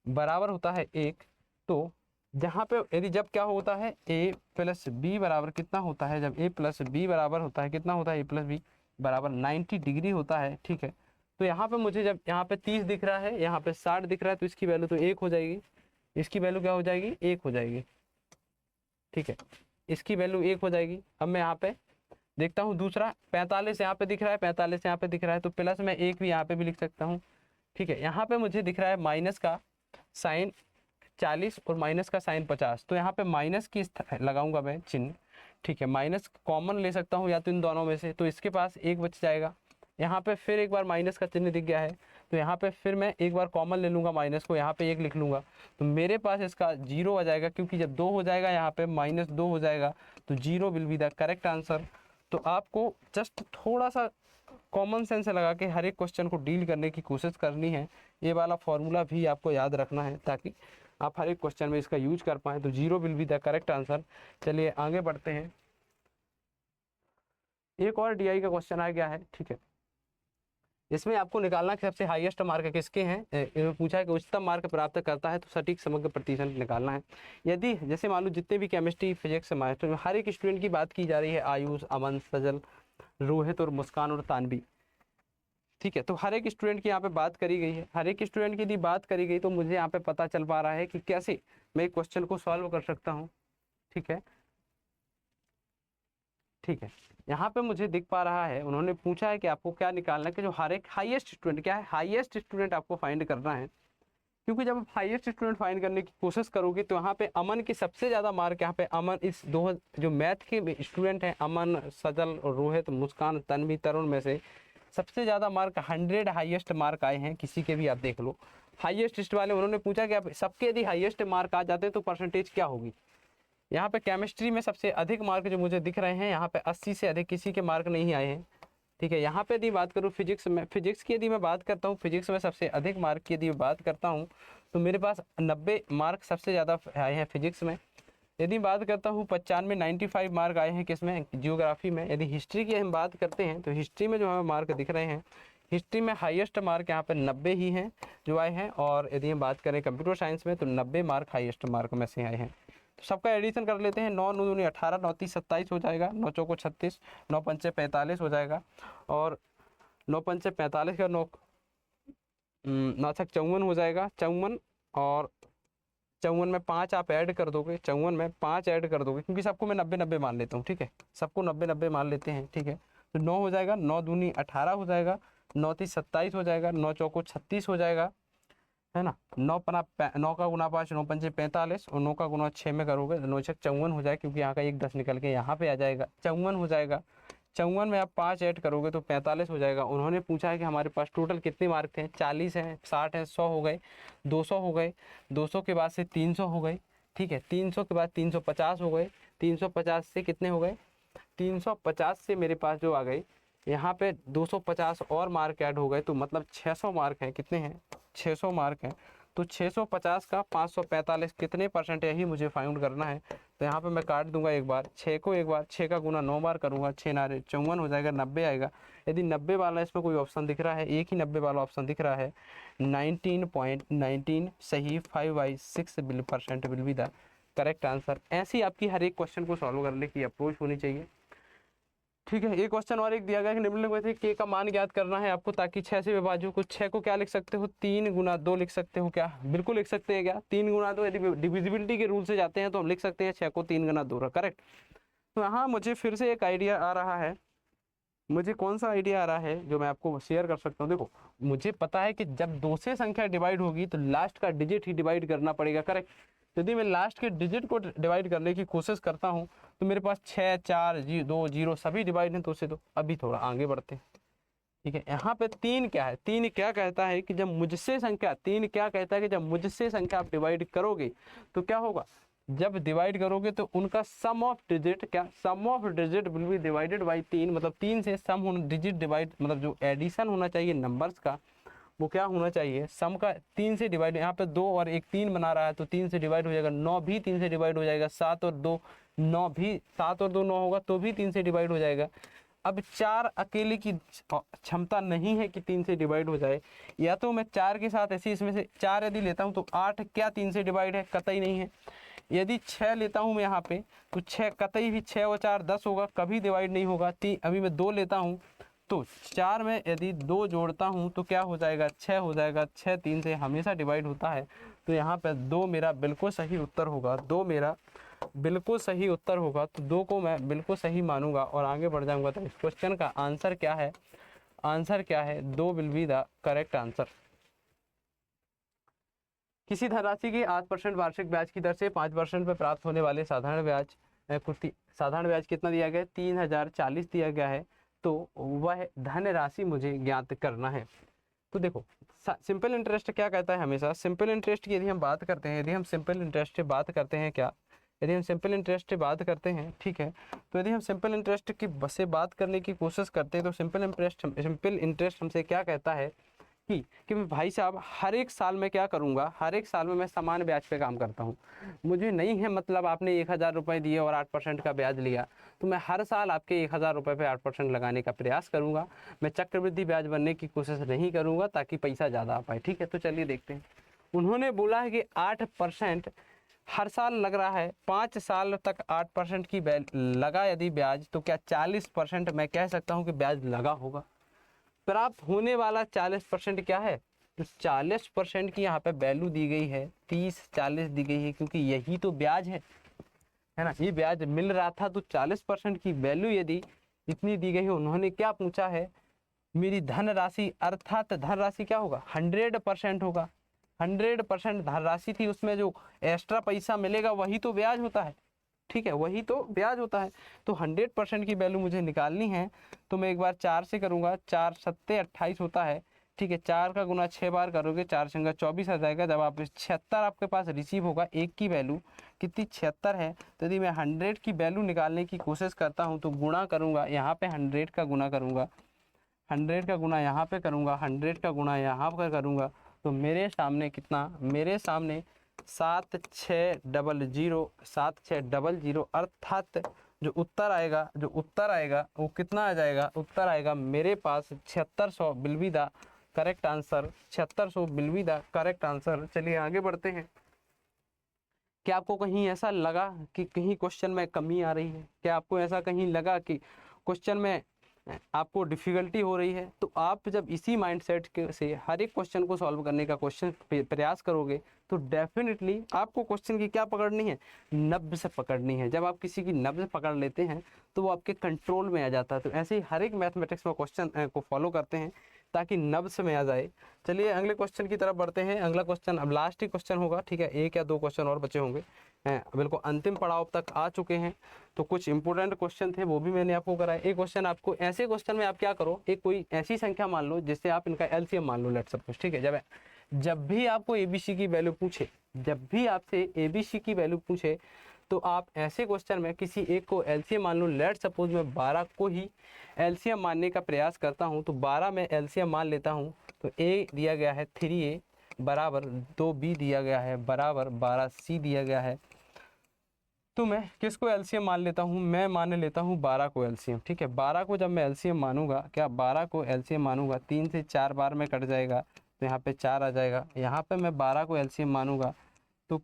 बराबर होता है 1। तो जहाँ पे यदि जब क्या होता है A प्लस बी बराबर कितना होता है, जब A प्लस बी बराबर होता है कितना होता है, A प्लस बी बराबर 90 डिग्री होता है। ठीक है, तो यहाँ पे मुझे जब यहाँ पे 30 दिख रहा है, यहाँ पे 60 दिख रहा है, तो इसकी वैल्यू तो 1 हो जाएगी, इसकी वैल्यू क्या हो जाएगी 1 हो जाएगी। ठीक है, इसकी वैल्यू 1 हो जाएगी। अब मैं यहाँ पे देखता हूँ दूसरा 45 यहाँ पे दिख रहा है, 45 यहाँ पे दिख रहा है, तो प्लस में 1 भी यहाँ पे भी लिख सकता हूँ। ठीक है, यहाँ पे मुझे दिख रहा है माइनस का साइन 40 और माइनस का साइन 50, तो यहाँ पे माइनस की लगाऊंगा मैं चिन्ह। ठीक है, माइनस कॉमन ले सकता हूँ या तो इन दोनों में से, तो इसके पास 1 बच जाएगा। यहाँ पे फिर एक बार माइनस का चिन्ह दिख गया है, तो यहाँ पे फिर मैं एक बार कॉमन ले लूँगा, माइनस को यहाँ पे 1 लिख लूँगा, तो मेरे पास इसका 0 आ जाएगा, क्योंकि जब 2 हो जाएगा यहाँ पे -2 हो जाएगा, तो 0 will be the correct answer. तो आपको जस्ट थोड़ा सा कॉमन सेंस लगा के हर एक क्वेश्चन को डील करने की कोशिश करनी है। ये वाला फॉर्मूला भी आपको याद रखना है ताकि आप हर एक क्वेश्चन में इसका यूज कर पाएँ। तो 0 will be the correct answer. चलिए आगे बढ़ते हैं, एक और DI का क्वेश्चन आ गया है। ठीक है, इसमें आपको निकालना कि सबसे हाईएस्ट मार्क किसके हैं। इन्होंने पूछा है कि उच्चतम मार्क प्राप्त करता है तो सटीक समग्र प्रतिशत निकालना है। यदि जैसे मान लो जितने भी केमिस्ट्री फिजिक्स मास्टर में हर एक स्टूडेंट की बात की जा रही है, आयुष, अमन, सजल, रोहित और मुस्कान और तानवी। ठीक है, तो हर एक स्टूडेंट की यहाँ पे बात करी गई है। हर एक स्टूडेंट की यदि बात करी गई तो मुझे यहाँ पे पता चल पा रहा है कि कैसे मैं एक क्वेश्चन को सॉल्व कर सकता हूँ। ठीक है, ठीक है, यहाँ पे मुझे दिख पा रहा है, उन्होंने पूछा है कि आपको क्या निकालना है कि जो हर एक हाईएस्ट स्टूडेंट, क्या है हाईएस्ट स्टूडेंट आपको फाइंड करना है। क्योंकि जब आप हाईएस्ट स्टूडेंट फाइंड करने की कोशिश करोगे तो यहाँ पे अमन के सबसे ज़्यादा मार्क, यहाँ पे अमन इस दो जो मैथ के स्टूडेंट हैं, अमन, सजल और रोहित, मुस्कान, तन्वी, तरुण में से सबसे ज़्यादा मार्क 100 हाईएस्ट मार्क आए हैं, किसी के भी आप देख लो हाईएस्ट लिस्ट वाले। उन्होंने पूछा कि आप सबके यदि हाईएस्ट मार्क आ जाते तो परसेंटेज क्या होगी। यहाँ पे केमिस्ट्री में सबसे अधिक मार्क जो मुझे दिख रहे हैं, यहाँ पे 80 से अधिक किसी के मार्क नहीं आए हैं। ठीक है, यहाँ पे यदि बात करूँ फिजिक्स में, फिजिक्स की यदि मैं बात करता हूँ, फिजिक्स में सबसे अधिक मार्क की यदि बात करता हूँ तो मेरे पास 90 मार्क सबसे ज़्यादा आए हैं फिजिक्स में। यदि बात करता हूँ 95 95 मार्क आए हैं किसमें, जियोग्राफी में। यदि हिस्ट्री की हम बात करते हैं तो हिस्ट्री में जो हमें मार्क दिख रहे हैं, हिस्ट्री में हाईएस्ट मार्क यहाँ पे 90 ही हैं जो आए हैं, और यदि हम बात करें कंप्यूटर साइंस में तो 90 मार्क हाईएस्ट मार्क में से आए हैं। तो सबका एडिशन कर लेते हैं। 9 दूनी 18, 9 30 27 हो जाएगा, 9 चौको 36, 9 पंचे 45 हो जाएगा, और 9 पंचे 45 का 9 नाछक 54 हो जाएगा, 54, और 54 में 5 आप ऐड कर दोगे, 54 में 5 ऐड कर दोगे, क्योंकि सबको मैं 90 90 मान लेता हूँ, ठीक है, सबको 90 90 मान लेते हैं, ठीक है। तो 9 हो जाएगा, 9 दूनी 18 हो जाएगा, 9 30 27 हो जाएगा, 9 चौको 36 हो जाएगा, है ना। 9 का गुना 5, 9 पंचे 45, और 9 का गुना 6 में करोगे तो 9 छक 54 हो जाएगा, क्योंकि यहाँ का 1 10 निकल के यहाँ पे आ जाएगा, 54 हो जाएगा। 54 में आप 5 ऐड करोगे तो 45 हो जाएगा। उन्होंने पूछा है कि हमारे पास टोटल कितने मार्क थे, 40 हैं, 60 हैं, 100 हो गए, 200 हो गए, 200 के बाद से 300 हो गए, ठीक है, 300 के बाद 350 हो गए, 350 से कितने हो गए, 350 से मेरे पास जो आ गए यहाँ पे 250 और मार्क ऐड हो गए, तो मतलब 600 मार्क हैं, कितने हैं, 600 मार्क हैं। तो 650 का 545 कितने परसेंट, यही मुझे फाइंड करना है। तो यहाँ पे मैं काट दूंगा एक बार 6 को, एक बार 6 का गुना 9 बार करूँगा, 6 नारे 54 हो जाएगा, 90 आएगा। यदि 90 वाला इसमें कोई ऑप्शन दिख रहा है, एक ही 90 वाला ऑप्शन दिख रहा है, 19.19 सही, 5/6 will be the correct answer. ऐसी आपकी हर एक क्वेश्चन को सॉल्व करने की अप्रोच होनी चाहिए, ठीक है। एक क्वेश्चन और एक दिया गया कि निम्नलिखित में से के का मान ज्ञात करना है आपको, ताकि 6 से विभाज्य को, 6 को क्या लिख सकते हो, 3 गुना 2 लिख सकते हो, क्या बिल्कुल लिख सकते हैं क्या, 3 गुना 2, यदि डिविजिबिलिटी के रूल से जाते हैं तो हम लिख सकते हैं 6 को 3 गुना 2, करेक्ट। तो यहाँ मुझे फिर से एक आइडिया आ रहा है, मुझे कौन सा आइडिया आ रहा है जो मैं आपको शेयर कर सकता हूँ। देखो मुझे पता है कि जब 2 से संख्या डिवाइड होगी तो लास्ट का डिजिट ही डिवाइड करना पड़ेगा, करेक्ट। यदि मैं लास्ट के डिजिट को डिवाइड करने की कोशिश करता हूँ तो मेरे पास 6 4 2 0 सभी डिवाइड हैं, तो उससे तो अभी थोड़ा आगे बढ़ते हैं, ठीक है। यहाँ पे 3 क्या है, 3 क्या कहता है कि जब मुझसे संख्या, 3 क्या कहता है कि जब मुझसे संख्या आप डिवाइड करोगे तो क्या होगा, जब डिवाइड करोगे तो उनका सम ऑफ डिजिट, क्या sum of digit will be divided by 3, मतलब 3 से सम डिजिट डिवाइड, मतलब जो एडिशन होना चाहिए नंबर्स का वो क्या होना चाहिए, सम का 3 से डिवाइड। यहाँ पे 2 और 1 3 बना रहा है तो 3 से डिवाइड हो जाएगा, 9 भी 3 से डिवाइड हो जाएगा, 7 और 2 9 भी, 7 और 2 9 होगा तो भी 3 से डिवाइड हो जाएगा। अब 4 अकेले की क्षमता नहीं है कि 3 से डिवाइड हो जाए, या तो मैं 4 के साथ ऐसे इसमें से 4 यदि लेता हूँ तो 8 क्या 3 से डिवाइड है, कतई नहीं है। यदि 6 लेता हूँ मैं यहाँ पे तो 6 कतई भी 6 और 4 10 होगा, कभी डिवाइड नहीं होगा। अभी मैं 2 लेता हूँ तो 4 में यदि 2 जोड़ता हूँ तो क्या हो जाएगा, 6 हो जाएगा। 6 3 से हमेशा डिवाइड होता है, तो यहाँ पे 2 मेरा बिल्कुल सही उत्तर होगा, 2 मेरा बिल्कुल सही उत्तर होगा। तो 2 को मैं बिल्कुल सही मानूंगा और आगे बढ़ जाऊंगा। तो इस क्वेश्चन का आंसर क्या है, आंसर क्या है, 2 will be the correct answer. किसी धनराशि की 8% वार्षिक ब्याज की दर से 5% पर प्राप्त होने वाले साधारण ब्याज कितना दिया गया है, 3040 दिया गया है। तो वह धनराशि मुझे ज्ञात करना है। तो देखो सिंपल इंटरेस्ट क्या कहता है, हमेशा सिंपल इंटरेस्ट की यदि हम बात करते हैं, यदि हम सिंपल इंटरेस्ट की बात करते हैं, क्या यदि हम सिंपल इंटरेस्ट की बात करते हैं, ठीक है। तो यदि हम सिंपल इंटरेस्ट की से बात करने की कोशिश करते हैं तो सिंपल इंटरेस्ट हमसे क्या कहता है कि भाई साहब हर एक साल में क्या करूंगा, हर एक साल में मैं समान ब्याज पे काम करता हूं। मुझे नहीं है मतलब आपने 1000 रुपये दिए और 8% का ब्याज लिया, तो मैं हर साल आपके 1000 रुपये पे 8% लगाने का प्रयास करूंगा। मैं चक्रवृद्धि ब्याज बनने की कोशिश नहीं करूंगा ताकि पैसा ज़्यादा आ पाए, ठीक है। तो चलिए देखते हैं। उन्होंने बोला है कि 8% हर साल लग रहा है, 5 साल तक 8% की लगा यदि ब्याज, तो क्या 40% मैं कह सकता हूँ कि ब्याज लगा होगा। प्राप्त होने वाला 40% क्या है, तो 40% की यहाँ पे वैल्यू दी गई है, 30-40 दी गई है, क्योंकि यही तो ब्याज है ना। ये ब्याज मिल रहा था, तो 40% की वैल्यू यदि इतनी दी गई है। उन्होंने क्या पूछा है, मेरी धनराशि, अर्थात धनराशि क्या होगा, 100% होगा। 100% धनराशि थी, उसमें जो एक्स्ट्रा पैसा मिलेगा वही तो ब्याज होता है, ठीक है, वही तो ब्याज होता है। तो 100% की वैल्यू मुझे निकालनी है, तो मैं एक बार 4 से करूँगा, 4 7 28 होता है, ठीक है। 4 का गुना 6 बार करोगे, 4 छंगा 24 आ जाएगा। जब आप 76 आपके पास रिसीव होगा, एक की वैल्यू कितनी 76 है। तो यदि मैं 100 की वैल्यू निकालने की कोशिश करता हूँ तो गुणा करूँगा, यहाँ पे 100 का गुना करूँगा, 100 का गुना यहाँ पे करूँगा, 100 का गुना यहाँ पर करूँगा, तो मेरे सामने कितना, मेरे सामने 7600 7600 अर्थात जो उत्तर आएगा वो कितना आ जाएगा, उत्तर आएगा मेरे पास 7600 will be the correct answer, 7600 will be the correct answer. चलिए आगे बढ़ते हैं। क्या आपको कहीं ऐसा लगा कि कहीं क्वेश्चन में कमी आ रही है? क्या आपको ऐसा कहीं लगा कि क्वेश्चन में आपको डिफिकल्टी हो रही है? तो आप जब इसी माइंडसेट के से हर एक क्वेश्चन को सॉल्व करने का प्रयास करोगे तो डेफिनेटली आपको क्वेश्चन की क्या पकड़नी है, नब्ज पकड़नी है। जब आप किसी की नब्ज पकड़ लेते हैं तो वो आपके कंट्रोल में आ जाता है। तो ऐसे ही हर एक मैथमेटिक्स में क्वेश्चन को फॉलो करते हैं ताकि नब्ज में आ जाए। चलिए अगले क्वेश्चन की तरफ बढ़ते हैं। अगला क्वेश्चन अब लास्ट ही क्वेश्चन होगा, ठीक है, एक या दो क्वेश्चन और बचे होंगे, बिल्कुल अंतिम पड़ाव तक आ चुके हैं। तो कुछ इंपॉर्टेंट क्वेश्चन थे वो भी मैंने आपको कराए। एक क्वेश्चन आपको, ऐसे क्वेश्चन में आप क्या करो, एक कोई ऐसी संख्या मान लो जिससे आप इनका एलसीएम मान लो, लेट्स सपोज, ठीक है। जब भी आपको एबीसी की वैल्यू पूछे, जब भी आपसे एबीसी की वैल्यू पूछे तो आप ऐसे क्वेश्चन में किसी एक को एलसीएम मान लो। लेट्स सपोज मैं 12 को ही एलसीएम मानने का प्रयास करता हूं, तो 12 में एलसीएम मान लेता हूं। तो ए दिया गया है 3a बराबर 2b दिया गया है बराबर 12c दिया गया है। तो मैं किसको एलसीएम मान लेता हूँ, मैं मान लेता हूँ 12 को एलसीएम, ठीक है। 12 को जब मैं एलसीएम मानूंगा, क्या 12 को एलसीएम मानूंगा, 3 से 4 बार में कट जाएगा तो यहाँ पे 4 आ जाएगा। यहाँ पे मैं 12 को एलसीएम मानूंगा तो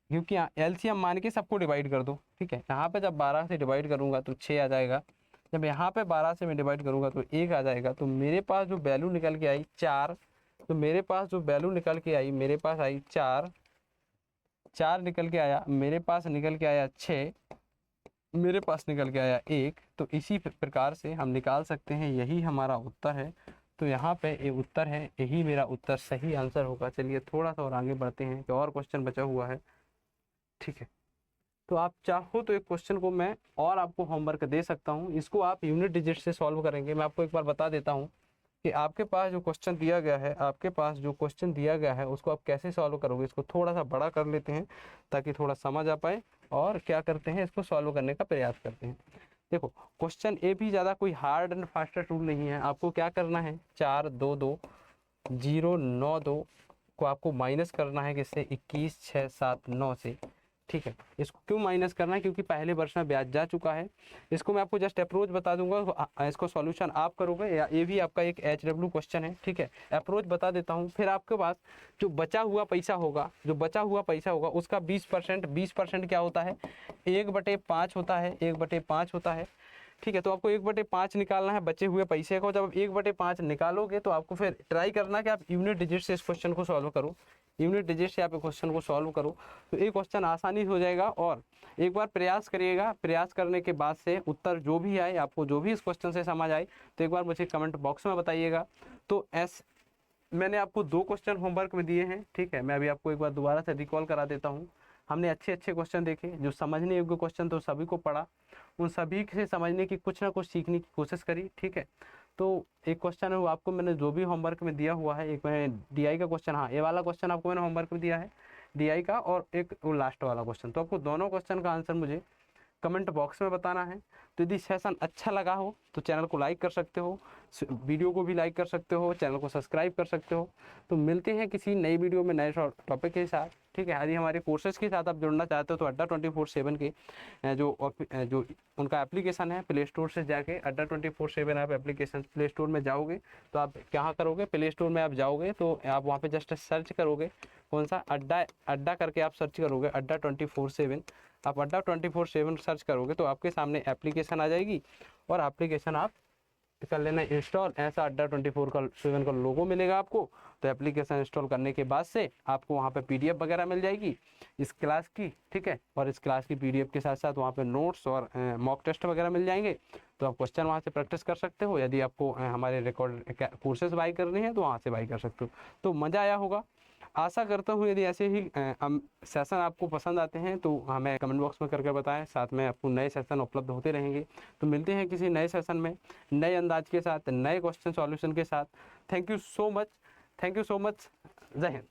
क्योंकि एलसीएम मान के सबको डिवाइड कर दो, ठीक है। यहाँ पे जब 12 से डिवाइड करूंगा तो 6 आ जाएगा। जब यहाँ पे 12 से मैं डिवाइड करूंगा तो 1 आ जाएगा। तो मेरे पास जो वैल्यू निकल के आई 4, तो मेरे पास जो वैल्यू निकल के आई, मेरे पास आई 4 निकल के आया, मेरे पास निकल के आया 6, मेरे पास निकल के आया 1। तो इसी प्रकार से हम निकाल सकते हैं, यही हमारा उत्तर है। तो यहाँ पे ये उत्तर है, यही मेरा उत्तर सही आंसर होगा। चलिए थोड़ा सा और आगे बढ़ते हैं कि और क्वेश्चन बचा हुआ है, ठीक है। तो आप चाहो तो एक क्वेश्चन को मैं और आपको होमवर्क दे सकता हूँ, इसको आप यूनिट डिजिट से सॉल्व करेंगे। मैं आपको एक बार बता देता हूँ कि आपके पास जो क्वेश्चन दिया गया है, आपके पास जो क्वेश्चन दिया गया है उसको आप कैसे सॉल्व करोगे। इसको थोड़ा सा बड़ा कर लेते हैं ताकि थोड़ा समझ आ पाए, और क्या करते हैं, इसको सॉल्व करने का प्रयास करते हैं। देखो क्वेश्चन ए भी ज़्यादा कोई हार्ड एंड फास्टर टूल नहीं है। आपको क्या करना है, 4 2 2 0 9 2 को आपको माइनस करना है किससे, 21 6 7 9 से, ठीक है। इसको क्यों माइनस करना है, क्योंकि पहले वर्ष में ब्याज जा चुका है। इसको मैं आपको जस्ट अप्रोच बता दूंगा, इसको सॉल्यूशन आप करोगे, या ये भी आपका एक HW क्वेश्चन है, ठीक है। अप्रोच बता देता हूँ, फिर आपके पास जो बचा हुआ पैसा होगा, उसका 20% क्या होता है, 1/5 होता है, 1/5 होता है, ठीक है। तो आपको 1/5 निकालना है बचे हुए पैसे को। जब आप 1/5 निकालोगे तो आपको फिर ट्राई करना कि आप यूनिट डिजिट से इस क्वेश्चन को सॉल्व करो, यूनिट डिजिट से आप क्वेश्चन को सॉल्व करो, तो ये क्वेश्चन आसानी हो जाएगा। और एक बार प्रयास करिएगा, प्रयास करने के बाद से उत्तर जो भी आए, आपको जो भी इस क्वेश्चन से समझ आए, तो एक बार मुझे कमेंट बॉक्स में बताइएगा। तो मैंने आपको 2 क्वेश्चन होमवर्क में दिए हैं, ठीक है। मैं अभी आपको एक बार दोबारा से रिकॉल करा देता हूँ। हमने अच्छे क्वेश्चन देखे, जो समझने योग्य क्वेश्चन तो सभी को पढ़ा, उन सभी से समझने की कुछ ना कुछ सीखने की कोशिश करी, ठीक है। तो एक क्वेश्चन है वो आपको मैंने जो भी होमवर्क में दिया हुआ है, एक मैंने DI का क्वेश्चन, हाँ ये वाला क्वेश्चन आपको मैंने होमवर्क में दिया है DI का, और एक वो लास्ट वाला क्वेश्चन। तो आपको दोनों क्वेश्चन का आंसर मुझे कमेंट बॉक्स में बताना है। तो यदि सेशन अच्छा लगा हो तो चैनल को लाइक कर सकते हो, वीडियो को भी लाइक कर सकते हो, चैनल को सब्सक्राइब कर सकते हो। तो मिलते हैं किसी नई वीडियो में नए टॉपिक के साथ, ठीक है। यदि हमारे कोर्सेज के साथ आप जुड़ना चाहते हो तो अड्डा 24/7 के जो उनका एप्लीकेशन है, प्ले स्टोर से जाके अड्डा 24/7 आप एप्लीकेशन प्ले स्टोर में जाओगे तो आप क्या करोगे, प्ले स्टोर में आप जाओगे तो आप वहाँ पे जस्ट सर्च करोगे, कौन सा, अड्डा करके आप सर्च करोगे, अड्डा 24/7। आप अड्डा 24/7 सर्च करोगे तो आपके सामने एप्लीकेशन आ जाएगी, और एप्लीकेशन आप कर लेना इंस्टॉल। ऐसा अड्डा 24/7 का लोगो मिलेगा आपको। तो एप्लीकेशन इंस्टॉल करने के बाद से आपको वहाँ पे PDF वगैरह मिल जाएगी इस क्लास की, ठीक है। और इस क्लास की PDF के साथ साथ वहाँ पे नोट्स और मॉक टेस्ट वगैरह मिल जाएंगे। तो आप क्वेश्चन वहाँ से प्रैक्टिस कर सकते हो। यदि आपको हमारे रिकॉर्ड कोर्सेज बाई करनी है तो वहाँ से बाई कर सकते हो। तो मज़ा आया होगा, आशा करता हूँ। यदि ऐसे ही सेशन आपको पसंद आते हैं तो हमें कमेंट बॉक्स में करके बताएं, साथ में आपको नए सेशन उपलब्ध होते रहेंगे। तो मिलते हैं किसी नए सेशन में, नए अंदाज के साथ, नए क्वेश्चन सॉल्यूशन के साथ। थैंक यू सो मच, जय हिंद।